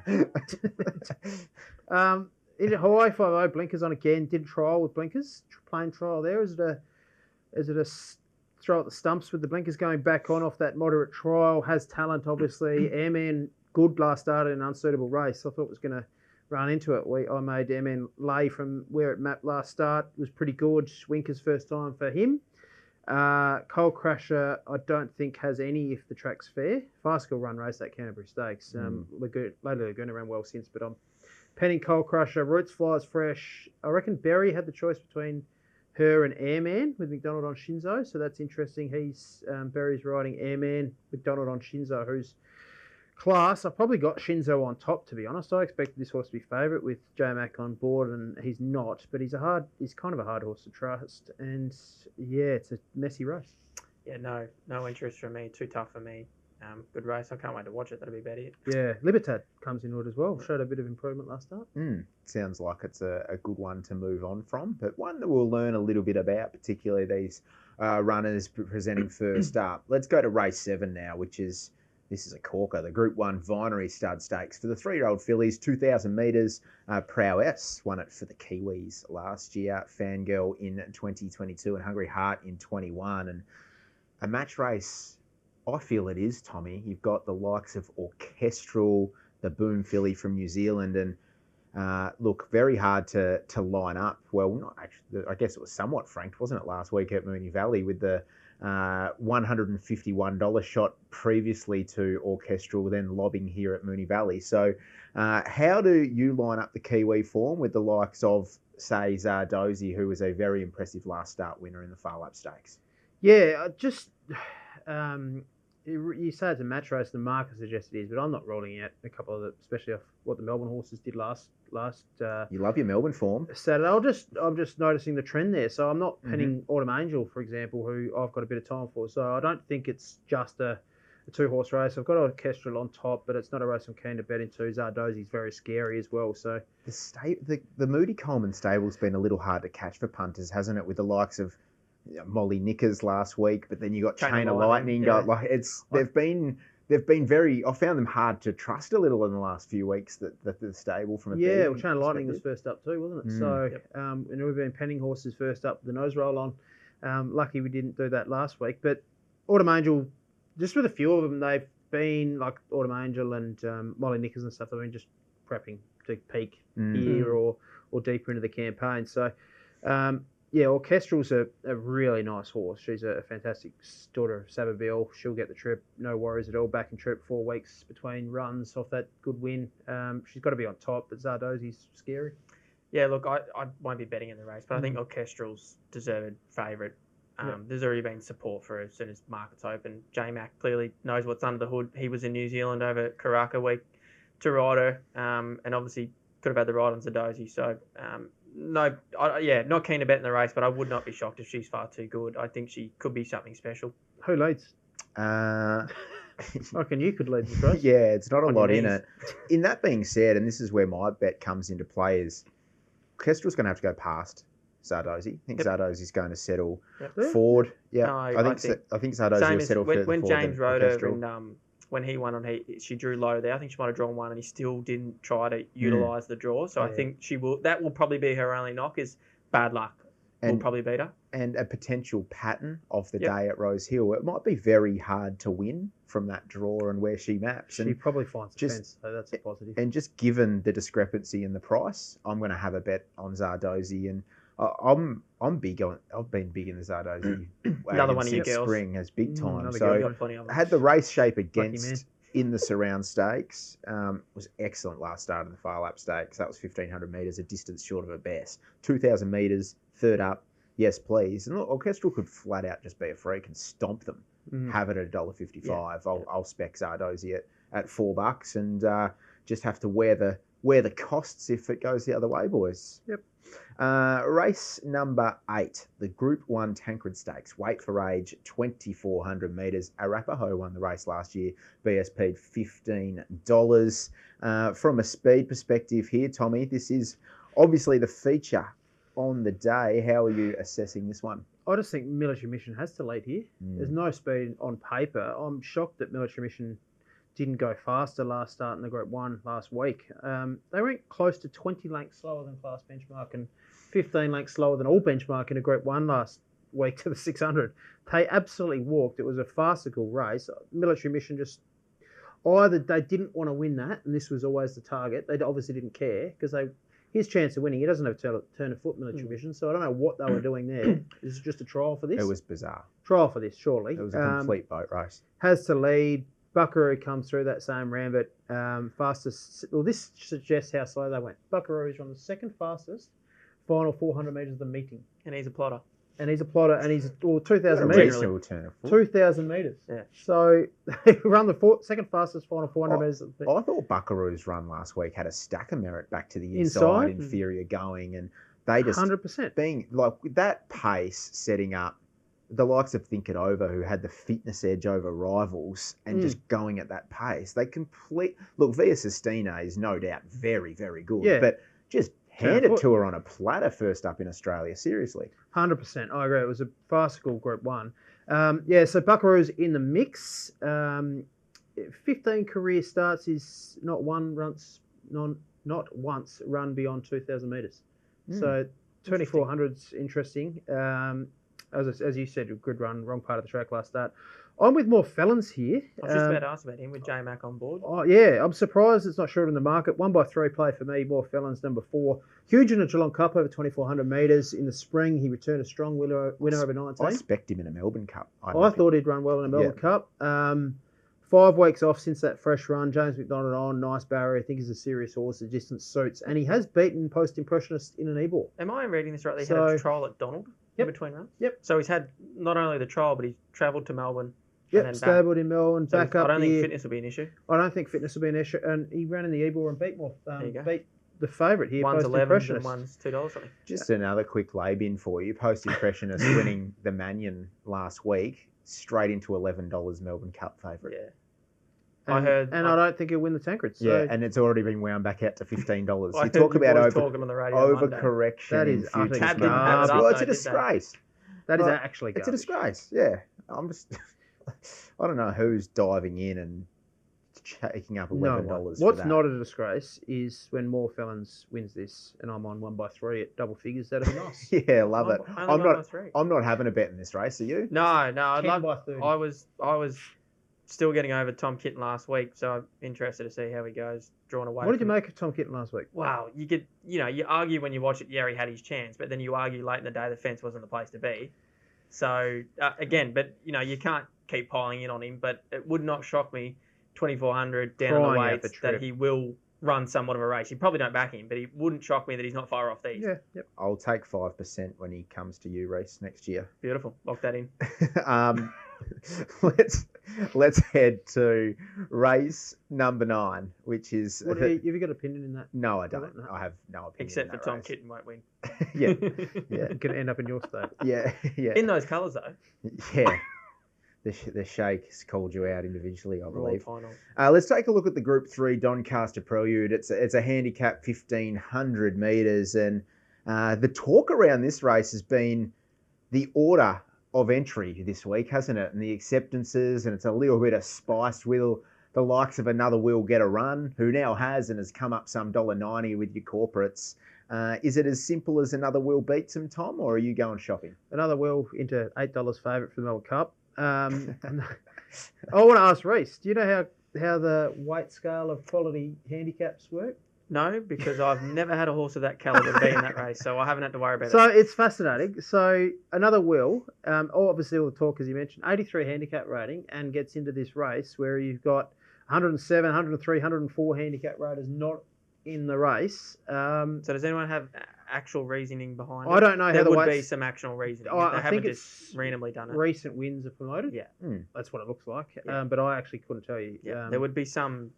In Hawaii 5-0, blinkers on again. Did trial with blinkers. Plain trial there. Is it a throw at the stumps with the blinkers going back on off that moderate trial? Has talent, obviously. Airman, good last start in an unsuitable race. I thought it was going to run into it. I made Airman lay from where it mapped last start. It was pretty good. Winker's first time for him. Coal Crusher, I don't think has any if the track's fair. Farcical run race, that Canterbury Stakes. Lady Laguna ran well since, but I'm penning Coal Crusher. Roots Flies Fresh. I reckon Berry had the choice between her and Airman with McDonald on Shinzo, so that's interesting. Berry's riding Airman, McDonald on Shinzo, who's class. I probably got Shinzo on top, to be honest. I expected this horse to be favourite with J-Mac on board, and he's not. But he's kind of a hard horse to trust. And yeah, it's a messy race. Yeah, no interest from me. Too tough for me. Good race. I can't wait to watch it. That'll be about it. Yeah, Libertad comes in with as well. Showed a bit of improvement last start. Sounds like it's a good one to move on from, but one that we'll learn a little bit about, particularly these runners presenting first up. Let's go to race 7 now, this is a corker, the Group 1 Vinery Stud Stakes. For the 3-year-old fillies, 2,000 metres, Prowess won it for the Kiwis last year, Fangirl in 2022 and Hungry Heart in 21. And a match race, I feel it is, Tommy. You've got the likes of Orchestral, the Boom filly from New Zealand, and look, very hard to line up. Well, not actually, I guess it was somewhat franked, wasn't it, last week at Moonee Valley with the $151 shot previously to Orchestral, then lobbing here at Moonee Valley. So how do you line up the Kiwi form with the likes of, say, Zardozi, who was a very impressive last start winner in the Far Lap Stakes? Yeah, just you say it's a match race, the market suggests it is, but I'm not ruling out a couple of especially off what the Melbourne horses did last. You love your Melbourne form. Saturday. I'm just noticing the trend there. So I'm not penning Autumn Angel, for example, who I've got a bit of time for. So I don't think it's just a 2-horse race. I've got Orchestral on top, but it's not a race I'm keen to bet into. Zardozi's very scary as well. So the Moody Coleman stable's been a little hard to catch for punters, hasn't it? With the likes of Molly Knickers last week, but then you got Chain of Lightning. Yeah. They've been very. I found them hard to trust a little in the last few weeks. That the stable from a well, Chain of Lightning was first up too, wasn't it? So and we've been penning horses first up, the nose roll on. Lucky we didn't do that last week, but Autumn Angel, just with a few of them, they've been like Autumn Angel and Molly Knickers and stuff. They've been just prepping to peak here or deeper into the campaign. So. Orchestral's a really nice horse. She's a fantastic daughter of Sababil. She'll get the trip, no worries at all. Back in trip 4 weeks between runs off that good win. She's got to be on top, but Zardozi's scary. Yeah, look, I won't be betting in the race, but I think Orchestral's deserved favourite. There's already been support for her as soon as markets open. J-Mac clearly knows what's under the hood. He was in New Zealand over Karaka week to ride her, and obviously could have had the ride on Zardozi. So, not keen to bet in the race, but I would not be shocked if she's far too good. I think she could be something special. Who leads? I reckon you could lead the race. Yeah, it's not a lot in it. In that being said, and this is where my bet comes into play, is Orchestral's going to have to go past Zardozi. I think Zardozi's going to settle forward. Yeah, No, I think Zardozi will settle when forward James than rode her Orchestral. and when he won on she drew low there. I think she might have drawn one, and he still didn't try to utilise the draw. So I think she will. That will probably be her only knock. Is bad luck. Will probably beat her. And a potential pattern of the day at Rosehill. It might be very hard to win from that draw and where she maps. She probably finds a fence, so that's a positive. And just given the discrepancy in the price, I'm going to have a bet on Zardozi. And I'm big on. I've been big in the Zardozi. Another one of your since girls. spring as big time. another So Got plenty of them. had the race shape man. against in the Surround Stakes. Was excellent last start of the Far Lap Stakes. That was 1,500 metres, a distance short of a best. 2,000 metres, third up. Yes, please. And look, Orchestral could flat out just be a freak and stomp them. Have it at $1.55. Yeah. I'll spec Zardozi at $4 and just have to wear the costs if it goes the other way, boys. Yep. Race number 8, the Group 1 Tancred Stakes, weight for age, 2,400 metres. Arapaho won the race last year, BSP'd $15. From a speed perspective here, Tommy, this is obviously the feature on the day. How are you assessing this one? I just think Military Mission has to lead here. There's no speed on paper. I'm shocked that Military Mission didn't go faster last start in the Group 1 last week. They went close to 20 lengths slower than class benchmark and 15 lengths slower than all benchmark in a Group 1 last week to the 600. They absolutely walked. It was a farcical race. Military Mission just either they didn't want to win that, and this was always the target. They obviously didn't care because his chance of winning, he doesn't have to turn a foot, Military Mission, so I don't know what they were doing there. This is just a trial for this? It was bizarre. Trial for this, surely. It was a complete boat race. Has to lead. Buckaroo comes through that same Rambit. Fastest. Well, this suggests how slow they went. Buckaroo is on the second fastest, final 400 metres of the meeting. And he's a plotter. And he's a plotter, and he's 2,000 A metres. reasonable turn of foot. 2,000 metres. Yeah. So they run the second fastest final 400 metres. I thought Buckaroo's run last week had a stack of merit back to the inside. Inferior going, and they just 100%. being like with that pace setting up the likes of Think It Over, who had the fitness edge over rivals and just going at that pace. They look, Via Sistina is no doubt very, very good, but just hand it to her on a platter first up in Australia, seriously. 100%. I agree. It was a farcical Group 1. So Buckaroo's in the mix. 15 career starts is not once run beyond 2,000 metres. So 2,400's interesting. As you said, a good run, wrong part of the track last start. I'm with more Felons here. I was just about to ask about him with J-Mac on board. Oh, yeah, I'm surprised it's not short in the market. 1x3 play for me, more Felons, number 4. Huge in the Geelong Cup over 2,400 metres. In the spring, he returned a strong winner over 19. I expect him in a Melbourne Cup. I thought he'd run well in a Melbourne Cup. 5 weeks off since that fresh run. James McDonald on, nice barrier. I think he's a serious horse. The distance suits. And he has beaten Post-Impressionist in an e-ball. Am I reading this right? He had a trial at Donald in between runs? Yep. So he's had not only the trial, but he's travelled to Melbourne. Yep, stabled in Melbourne, so back up I don't think here. fitness will be an issue. I don't think fitness will be an issue. And he ran in the e-ball and beat more. There you go. Beat the favourite here, One's 11 Post-Impressionist. and one's $2 something. Just another quick lay-bin for you. Post-Impressionist winning the Manion last week, straight into $11 Melbourne Cup favourite. Yeah. I don't think he'll win the Tancred. So. Yeah, and it's already been wound back out to $15. I You talk heard about talking on the radio overcorrection. That is in futures utter markets. garbage. Well, it's a disgrace. That is actually It's garbage. a disgrace. Yeah, I'm just. I don't know who's diving in and taking up $11. What's not a disgrace is when more Felons wins this, and I'm on 1x3 at double figures. That'd be nice. Yeah, love it. Only I'm not having a bet in this race. Are you? No. I'd 10 love. by 30. I was still getting over Tom Kitten last week, so I'm interested to see how he goes. Drawn away. What did you make of Tom Kitten last week? Wow, you argue when you watch it, yeah, he had his chance, but then you argue late in the day the fence wasn't the place to be. So again, but you can't keep piling in on him. But it would not shock me, 2,400 down on the weights, that he will run somewhat of a race. You probably don't back him, but it wouldn't shock me that he's not far off these. Yeah, yep. I'll take 5% when he comes to you, Reece, next year. Beautiful. Lock that in. Let's head to race number 9, which is. Have you got an opinion in that? No, I don't. I have no opinion. Except for in that Tom race. Kitten won't win. Yeah. Going to end up in your state. Yeah. In those colours though. Yeah. The Sheikh's called you out individually, I believe. Final. Let's take a look at the Group 3 Doncaster Prelude. It's a handicap 1,500 metres, and the talk around this race has been the order of entry this week, hasn't it? And the acceptances, and it's a little bit of spice. Will the likes of Another Will get a run, who now has and has come up some $1.90 with your corporates? Is it as simple as Another Will beats him, Tom, or are you going shopping? Another Will into $8 favourite for the Melbourne Cup. I want to ask Reece, do you know how the weight scale of quality handicaps work? No, because I've never had a horse of that caliber be in that race, so I haven't had to worry about So it. it's fascinating. So another Will, obviously all the talk, as you mentioned, 83 handicap rating, and gets into this race where you've got 107, 103, 104 handicap raters not in the race. So does anyone have actual reasoning behind it? I don't know how there the would weights... be some actual reasoning. I They think haven't it's just randomly done it. Recent wins are promoted. Yeah. That's what it looks like. Yeah. But I actually couldn't tell you. Yeah. There would be some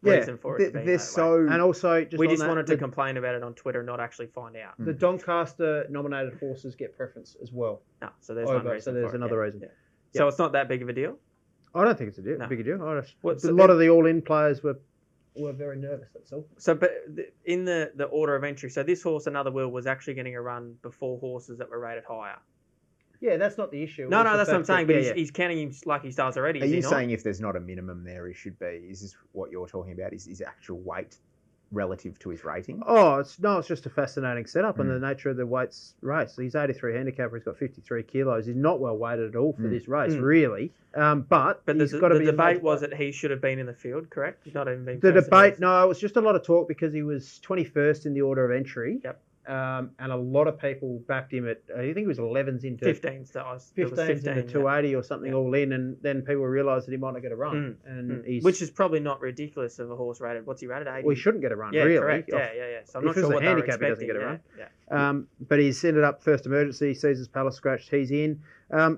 yeah, reason for it to be They're that so... way. And also, just We on just that, wanted to complain about it on Twitter and not actually find out. the Doncaster nominated horses get preference as well. No, so there's Oh, one reason so there's for it, another yeah, reason. yeah. So it's not that big of a deal? I don't think it's a No. big a deal. What, A lot of the all-in players were very nervous, that's all. So, but in the order of entry, so this horse, Another Will, was actually getting a run before horses that were rated higher. Yeah, that's not the issue. No, It's the that's what I'm fact that- saying, but yeah, he's counting him like he starts already. Are is he you not? saying if there's not a minimum there, he should be? Is this what you're talking about? Is his actual weight relative to his rating? Oh, it's just a fascinating setup and the nature of the weights race. He's 83 handicapper. He's got 53 kilos. He's not well weighted at all for this race, really. But But he's got to the be debate was that he should have been in the field, correct? He's not even been the first in debate. race. No, it was just a lot of talk because he was 21st in the order of entry. Yep. And a lot of people backed him at. I think he was 11s into 15s. That was 15 into 280 or something all in, and then people realised that he might not get a run, he's, which is probably not ridiculous of a horse rated. What's he rated? 80. well, he shouldn't get a run, Yeah, really. correct. Yeah. So I'm If not it was sure a what they were handicap, he doesn't expecting. get a run. Yeah. But he's ended up first emergency, Caesar's Palace scratched, he's in.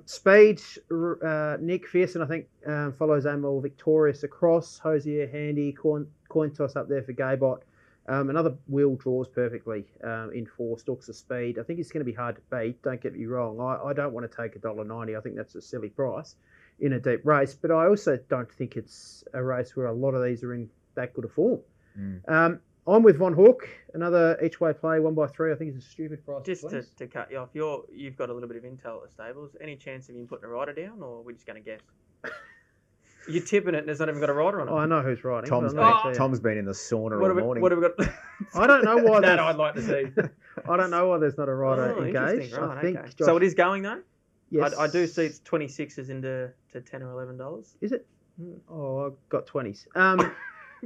Speed, Nick Fearson, I think, follows Amel Victorious across. Hosier, Handy, coin toss up there for Gaybot. Another Will draws perfectly in 4, Stalks of Speed. I think it's going to be hard to beat, don't get me wrong. I don't want to take $1.90. I think that's a silly price in a deep race. But I also don't think it's a race where a lot of these are in that good a form. I'm with Von Hook, another each-way play, 1x3. I think it's a stupid price. Just to cut you off, you've got a little bit of intel at the stables. Any chance of him putting a rider down, or are we just going to guess? You're tipping it and it's not even got a rider on it. I know who's riding. Tom's been in the sauna all morning. What have we got? I don't know why that I'd like to see. I don't know why there's not a rider engaged. Right, I think okay. Josh, so it is going though? Yes. I do see it's 26s into to $10 or $11. Is it? Oh, I've got 20s.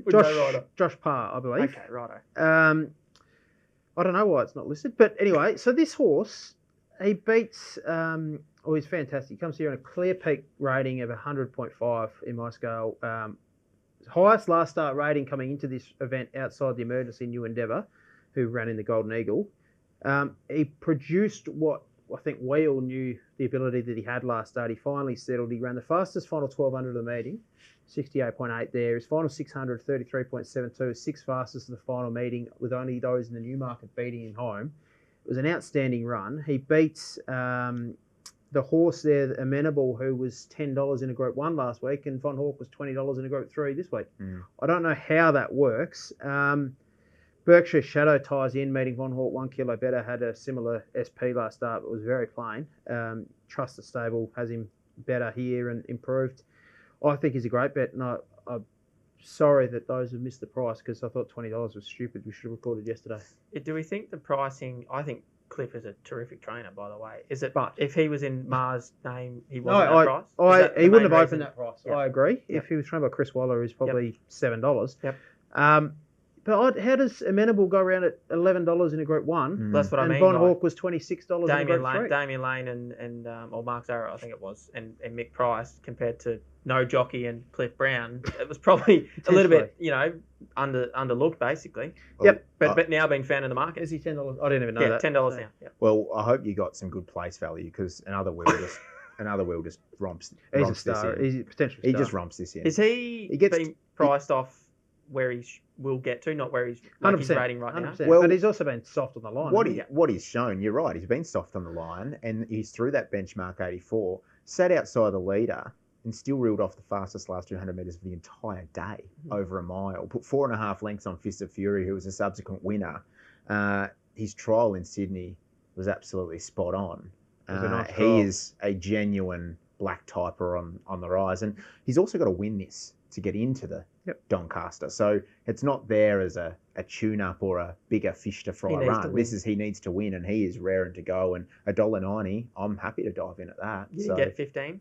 With no rider. Josh Parr, I believe. Okay, righto. I don't know why it's not listed. But anyway, so this horse, he beats... he's fantastic. He comes here on a clear peak rating of 100.5 in my scale. Highest last start rating coming into this event outside the emergency, New Endeavour, who ran in the Golden Eagle. He produced what I think we all knew the ability that he had last start. He finally settled. He ran the fastest final 1200 of the meeting, 68.8 there. His final 600, 33.72, 6 fastest of the final meeting, with only those in the Newmarket beating him home. It was an outstanding run. He beats the horse there, Amenable, who was $10 in a Group 1 last week, and Von Hawk was $20 in a Group 3 this week. I don't know how that works. Berkshire Shadow ties in, meeting Von Hawk 1 kilo better, had a similar SP last start, but was very plain. Trust the Stable has him better here and improved. I think he's a great bet, and I'm sorry that those have missed the price because I thought $20 was stupid. We should have recorded yesterday. Do we think the pricing... I think Cliff is a terrific trainer, by the way. Is it? But if he was in Mars' name, he wasn't that price? He wouldn't have opened that price. Yep. I agree. Yep. If he was trained by Chris Waller, he's probably $7. Yep. But how does Amenable go around at $11 in a Group 1? That's what I mean. And Von Hawk was $26 in a Group 3. Damian Lane and or Mark Zarra, I think it was, and Mick Price compared to No Jockey and Cliff Brown, it was probably a little bit, underlooked basically. Well, But now being found in the market. Is he $10? I didn't even know that. $10 now. Yep. Well, I hope you got some good place value because another Will just romps. He's a star. He's a potential star. He just romps this in. Is he being priced off where he will get to, not where he's his rating right 100%. Now? Well, but he's also been soft on the line. What he's shown, you're right, he's been soft on the line and he's through that benchmark 84, sat outside the leader and still reeled off the fastest last 200 metres of the entire day, over a mile. Put 4.5 lengths on Fist of Fury, who was a subsequent winner. His trial in Sydney was absolutely spot on. He is a genuine black typer on the rise. And he's also got to win this to get into the Doncaster. So it's not there as a tune-up or a bigger fish to fry run. He needs to win, and he is raring to go. And $1.90, I'm happy to dive in at that. You get 15?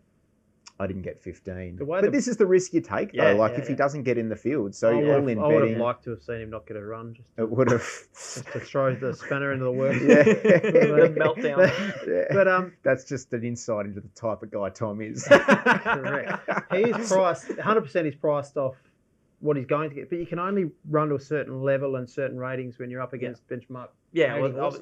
I didn't get 15. But this is the risk you take, though. If he doesn't get in the field, so I all in would betting. have liked to have seen him not get a run. It would have. Just to throw the spanner into the works. The meltdown. But that's just an insight into the type of guy Tom is. correct. He is priced 100%. He's priced off what he's going to get, but you can only run to a certain level and certain ratings when you're up against benchmark. Yeah, horses,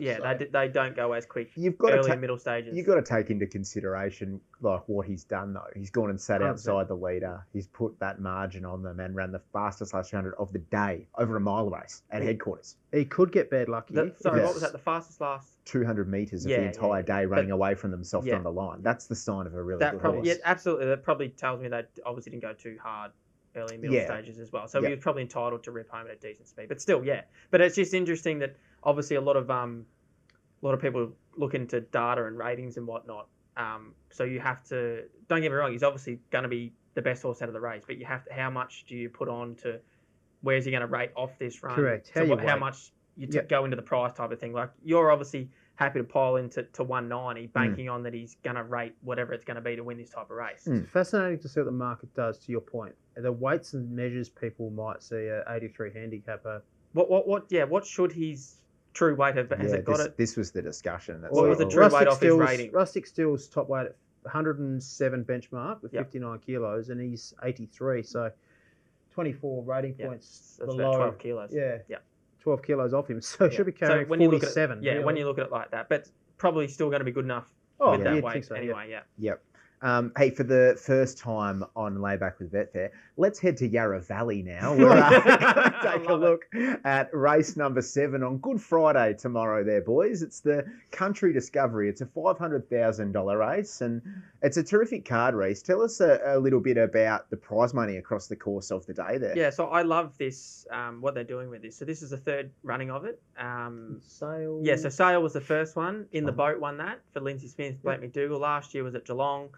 they don't go as quick. You've got early and middle stages. You've got to take into consideration like what he's done though. He's gone and sat 100%. outside the leader. He's put that margin on them and ran the fastest last 200 of the day over a mile race at headquarters. He could get bad lucky. What was that? The fastest last 200 metres of the entire day running away from them soft on the line. That's the sign of a really good horse. Yeah, absolutely. That probably tells me they obviously didn't go too hard early and middle stages as well. So he was probably entitled to rip home at a decent speed. But still, yeah. But it's just interesting that obviously a lot of people look into data and ratings and whatnot. So you have to, don't get me wrong, he's obviously going to be the best horse out of the race, but you have to, how much do you put on to, where's he going to rate off this run? Correct. How much you go into the price type of thing. Like you're obviously happy to pile into 190, banking on that he's going to rate whatever it's going to be to win this type of race. It's fascinating to see what the market does, to your point. The weights and measures people might see a 83 handicapper. What should his true weight have? Has it got it? This was the discussion. What was the true weight off his rating? Rustic Steele's top weight at 107 benchmark with 59 kilos, and he's 83, so 24 rating points That's below. about 12 kilos. Yeah. 12 kilos off him, so he should be carrying when 47. When you look at it like that, but probably still going to be good enough with that weight anyway. Yep. Hey, for the first time on Layback with Betfair, let's head to Yarra Valley now. We're take a look at race number 7 on Good Friday tomorrow there, boys. It's the Country Discovery. It's a $500,000 race, and it's a terrific card race. Tell us a little bit about the prize money across the course of the day there. Yeah, so I love this, what they're doing with this. So this is the third running of it. Sale. Yeah, so Sale was the first one. In the Boat won that for Lindsay Smith, Blake McDougall. Last year was at Geelong.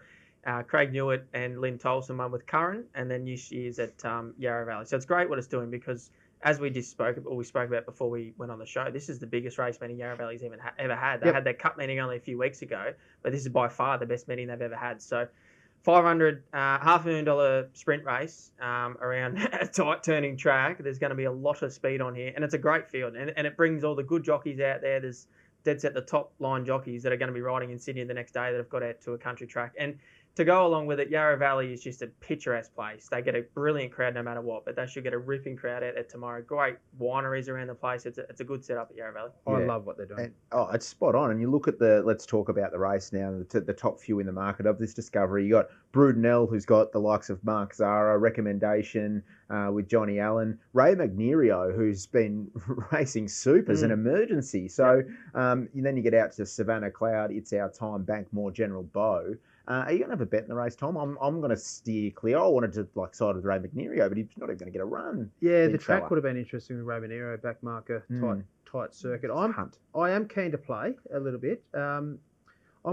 Craig Newitt and Lynn Tolson won with Curran, and then this year's at Yarra Valley. So it's great what it's doing because, as we spoke about before we went on the show, this is the biggest race meeting Yarra Valley's ever had. They had their cup meeting only a few weeks ago, but this is by far the best meeting they've ever had. So $500,000 sprint race around a tight turning track. There's going to be a lot of speed on here, and it's a great field, and it brings all the good jockeys out there. There's dead set the top line jockeys that are going to be riding in Sydney the next day that have got out to a country track. And to go along with it, Yarra Valley is just a picturesque place. They get a brilliant crowd no matter what, but they should get a ripping crowd out there tomorrow. Great wineries around the place. It's a good setup at Yarra Valley. I love what they're doing. It's spot on. And you look at let's talk about the race now, the top few in the market of this Discovery. You got Brudenell, who's got the likes of Mark Zara, Recommendation with Johnny Allen, Ray Magnerio, who's been racing soup as an emergency. So then you get out to Savannah Cloud, It's Our Time, Bankmore, General Bow. Are you going to have a bet in the race, Tom? I'm going to steer clear. I wanted to side with Ray Magnerio, but he's not even going to get a run. Yeah, the track would have been interesting with Ray Magnerio, back marker, tight circuit. I am keen to play a little bit. I'm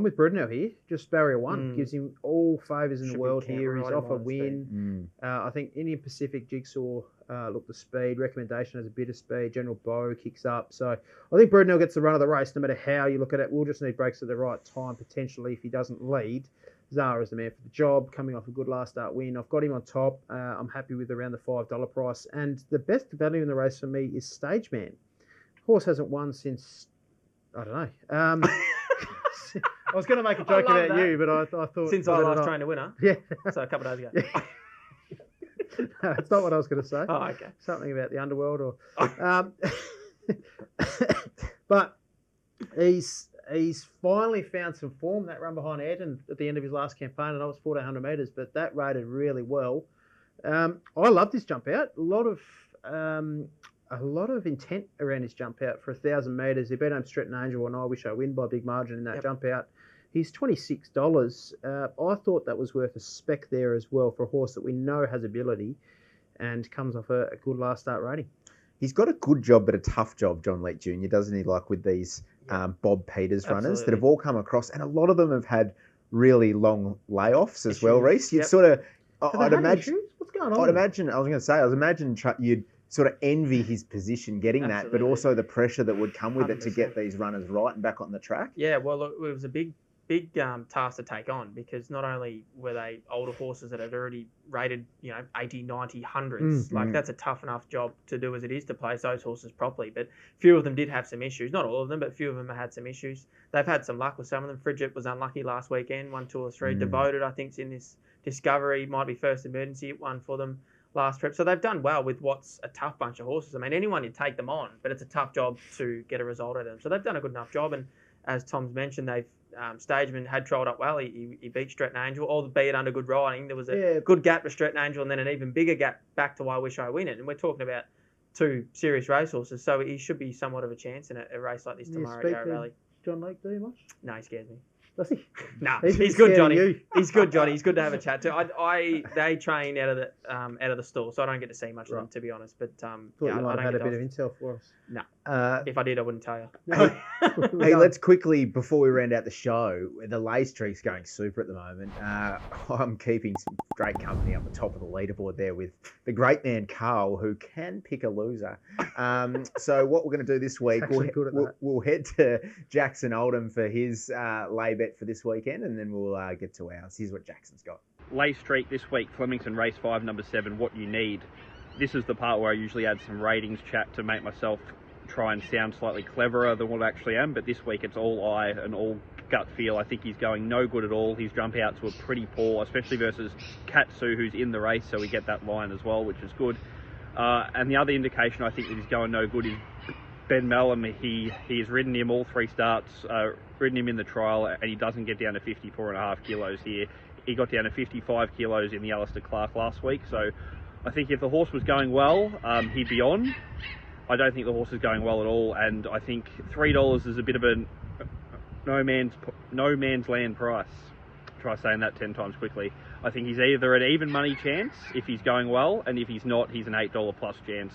with Brudenell here. Just barrier 1 gives him all favours in the world here. He's off a win. I think Indian Pacific Jigsaw, look, the speed. Recommendation has a bit of speed. General Bow kicks up. So I think Brudenell gets the run of the race no matter how you look at it. We'll just need breaks at the right time, potentially, if he doesn't lead. Zara is the man for the job, coming off a good last start win. I've got him on top. I'm happy with around the $5 price. And the best value in the race for me is Stage Man. Horse hasn't won since, I don't know. I was going to make a joke about you, but I thought... Since I last trained a winner? Yeah. So a couple of days ago. No, that's not what I was going to say. Oh, okay. Something about the underworld or... But he's finally found some form. That run behind Eden at the end of his last campaign, and I was 1,400 metres, but that rated really well. I love this jump out. A lot of intent around his jump out for 1,000 metres. He beat home Stretton Angel, and I wish I win by a big margin in that jump out. He's $26. I thought that was worth a spec there as well for a horse that we know has ability and comes off a good last start rating. He's got a good job, but a tough job, John Leake Jr., doesn't he? Like with these Bob Peters runners that have all come across, and a lot of them have had really long layoffs as well, Reece. You'd sort of, I'd imagine. What's going on? I was imagine you'd sort of envy his position getting that, but also the pressure that would come with 100%. It to get these runners right and back on the track. Yeah, well, look, it was a big big task to take on, because not only were they older horses that had already rated, 80, 90, hundreds. Like, that's a tough enough job to do as it is to place those horses properly. But few of them did have some issues. Not all of them, but few of them had some issues. They've had some luck with some of them. Frigid was unlucky last weekend, 1, 2 or 3. Devoted, I think, is in this Discovery, might be First Emergency, one for them last trip. So they've done well with what's a tough bunch of horses. I mean, anyone, you take them on, but it's a tough job to get a result out of them. So they've done a good enough job. And as Tom's mentioned, they've Stageman had trolled up well. He beat Stretton Angel, albeit under good riding. There was a good gap to Stretton Angel, and then an even bigger gap back to I Wish I Win It. And we're talking about 2 serious racehorses, so he should be somewhat of a chance in a race like this tomorrow at Yarra Valley. John Lake, do you much? No, he scares me. Does he? No, he's good, Johnny. He's good, Johnny. He's good to have a chat to. They train out of the stall, so I don't get to see much of them, to be honest. But thought you might have had a bit of intel for us. No, if I did, I wouldn't tell you. Hey, let's quickly, before we round out the show, the lay streak's going super at the moment. I'm keeping some great company on the top of the leaderboard there with the great man Carl, who can pick a loser. So what we're going to do this week, we'll head to Jackson Oldham for his lay bet for this weekend, and then we'll get to ours. Here's what Jackson's got. Lay streak this week, Flemington Race 5, number 7, What You Need. This is the part where I usually add some ratings chat to make myself try and sound slightly cleverer than what I actually am, but this week it's all eye and all gut feel. I think he's going no good at all. His jump outs were pretty poor, especially versus Katsu, who's in the race, so we get that line as well, which is good. And the other indication I think that he's going no good is Ben Mellum. He has ridden him all 3 starts, ridden him in the trial, and he doesn't get down to 54.5 kilos here. He got down to 55 kilos in the Alistair Clark last week, so I think if the horse was going well, he'd be on. I don't think the horse is going well at all, and I think $3 is a bit of a no man's land price. Try saying that 10 times quickly. I think he's either an even money chance if he's going well, and if he's not, he's an $8 plus chance.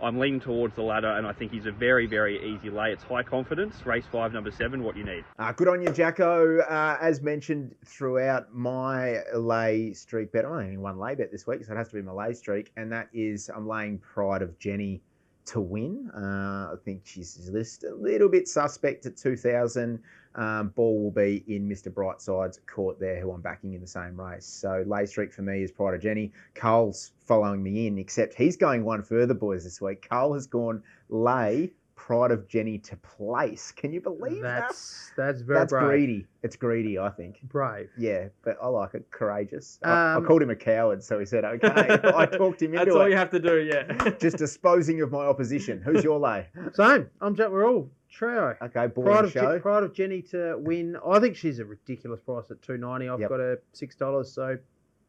I'm leaning towards the latter, and I think he's a very, very easy lay. It's high confidence. Race 5, number 7, What You Need. Good on you, Jacko. As mentioned throughout my lay streak bet, I only one lay bet this week, so it has to be my lay streak, and that is I'm laying Pride of Jenni to win. I think she's listed a little bit suspect at 2,000. Ball will be in Mr. Brightside's court there, who I'm backing in the same race. So lay streak for me is Pride of Jenni. Carl's following me in, except he's going one further, boys, this week. Carl has gone lay Pride of Jenni to place. Can you believe that? That's very brave. Greedy. It's greedy, I think. Brave. Yeah, but I like it. Courageous. I called him a coward, so he said, okay. I talked him into it. That's all you have to do, yeah. Just disposing of my opposition. Who's your lay? Same. We're all trio. Okay, boring show. Pride of Jenni to win. I think she's a ridiculous price at $2.90. I've got her $6, so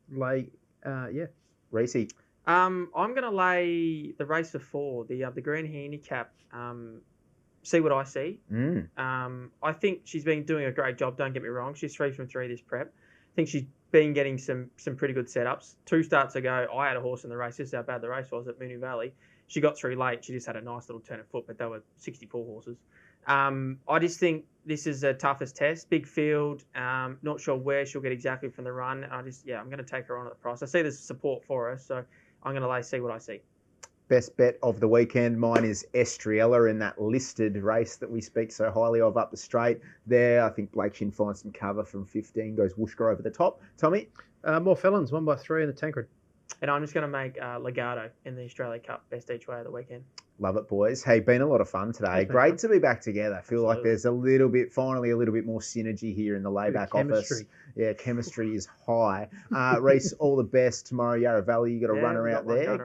lay, Reece. I'm going to lay the race of 4, the Grand Handicap. See What I See. I think she's been doing a great job. Don't get me wrong. She's 3 from 3 this prep. I think she's been getting some pretty good setups. 2 starts ago, I had a horse in the race. This is how bad the race was at Moonee Valley. She got through late. She just had a nice little turn of foot, but they were 64 horses. I just think this is the toughest test. Big field. Not sure where she'll get exactly from the run. I'm going to take her on at the price. I see there's support for her, so I'm going to lay See What I See. Best bet of the weekend. Mine is Estriella in that listed race that we speak so highly of up the straight. There, I think Blake Shin finds some cover from 15, goes whooshka over the top. Tommy? More Felons, 1 by 3 in the Tancred. And I'm just going to make Legato in the Australian Cup best each way of the weekend. Love it, boys. Hey, been a lot of fun today. Great to be back together. I feel like there's finally a little bit more synergy here in the layback office. Yeah, chemistry is high. Reece, all the best tomorrow, Yarra Valley. You got a runner out there.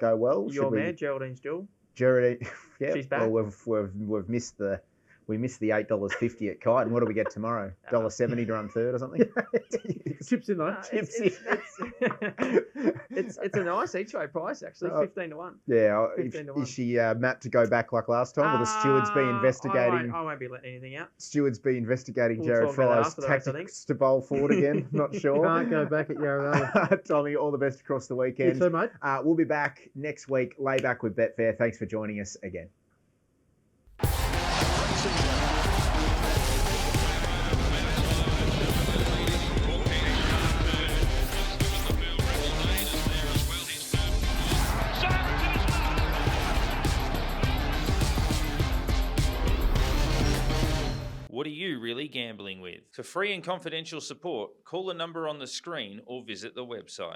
Go well. Your man, Geraldine's Jewel. Geraldine, yeah. She's back. Well, we've missed the $8.50 at Kyneton. What do we get tomorrow? $1.70 to run third or something? Chips in though. It's a nice each way price actually, 15 to 1. Yeah. 15 to 1. Is she Matt to go back like last time? Will the stewards be investigating? I won't be letting anything out. Stewards be investigating Jared Fry's tactics to bowl forward again. Not sure. Can't go back at Yarra Valley. Tommy, all the best across the weekend. You too, mate. We'll be back next week. Layback with Betfair. Thanks for joining us again. What are you really gambling with? For free and confidential support, call the number on the screen or visit the website.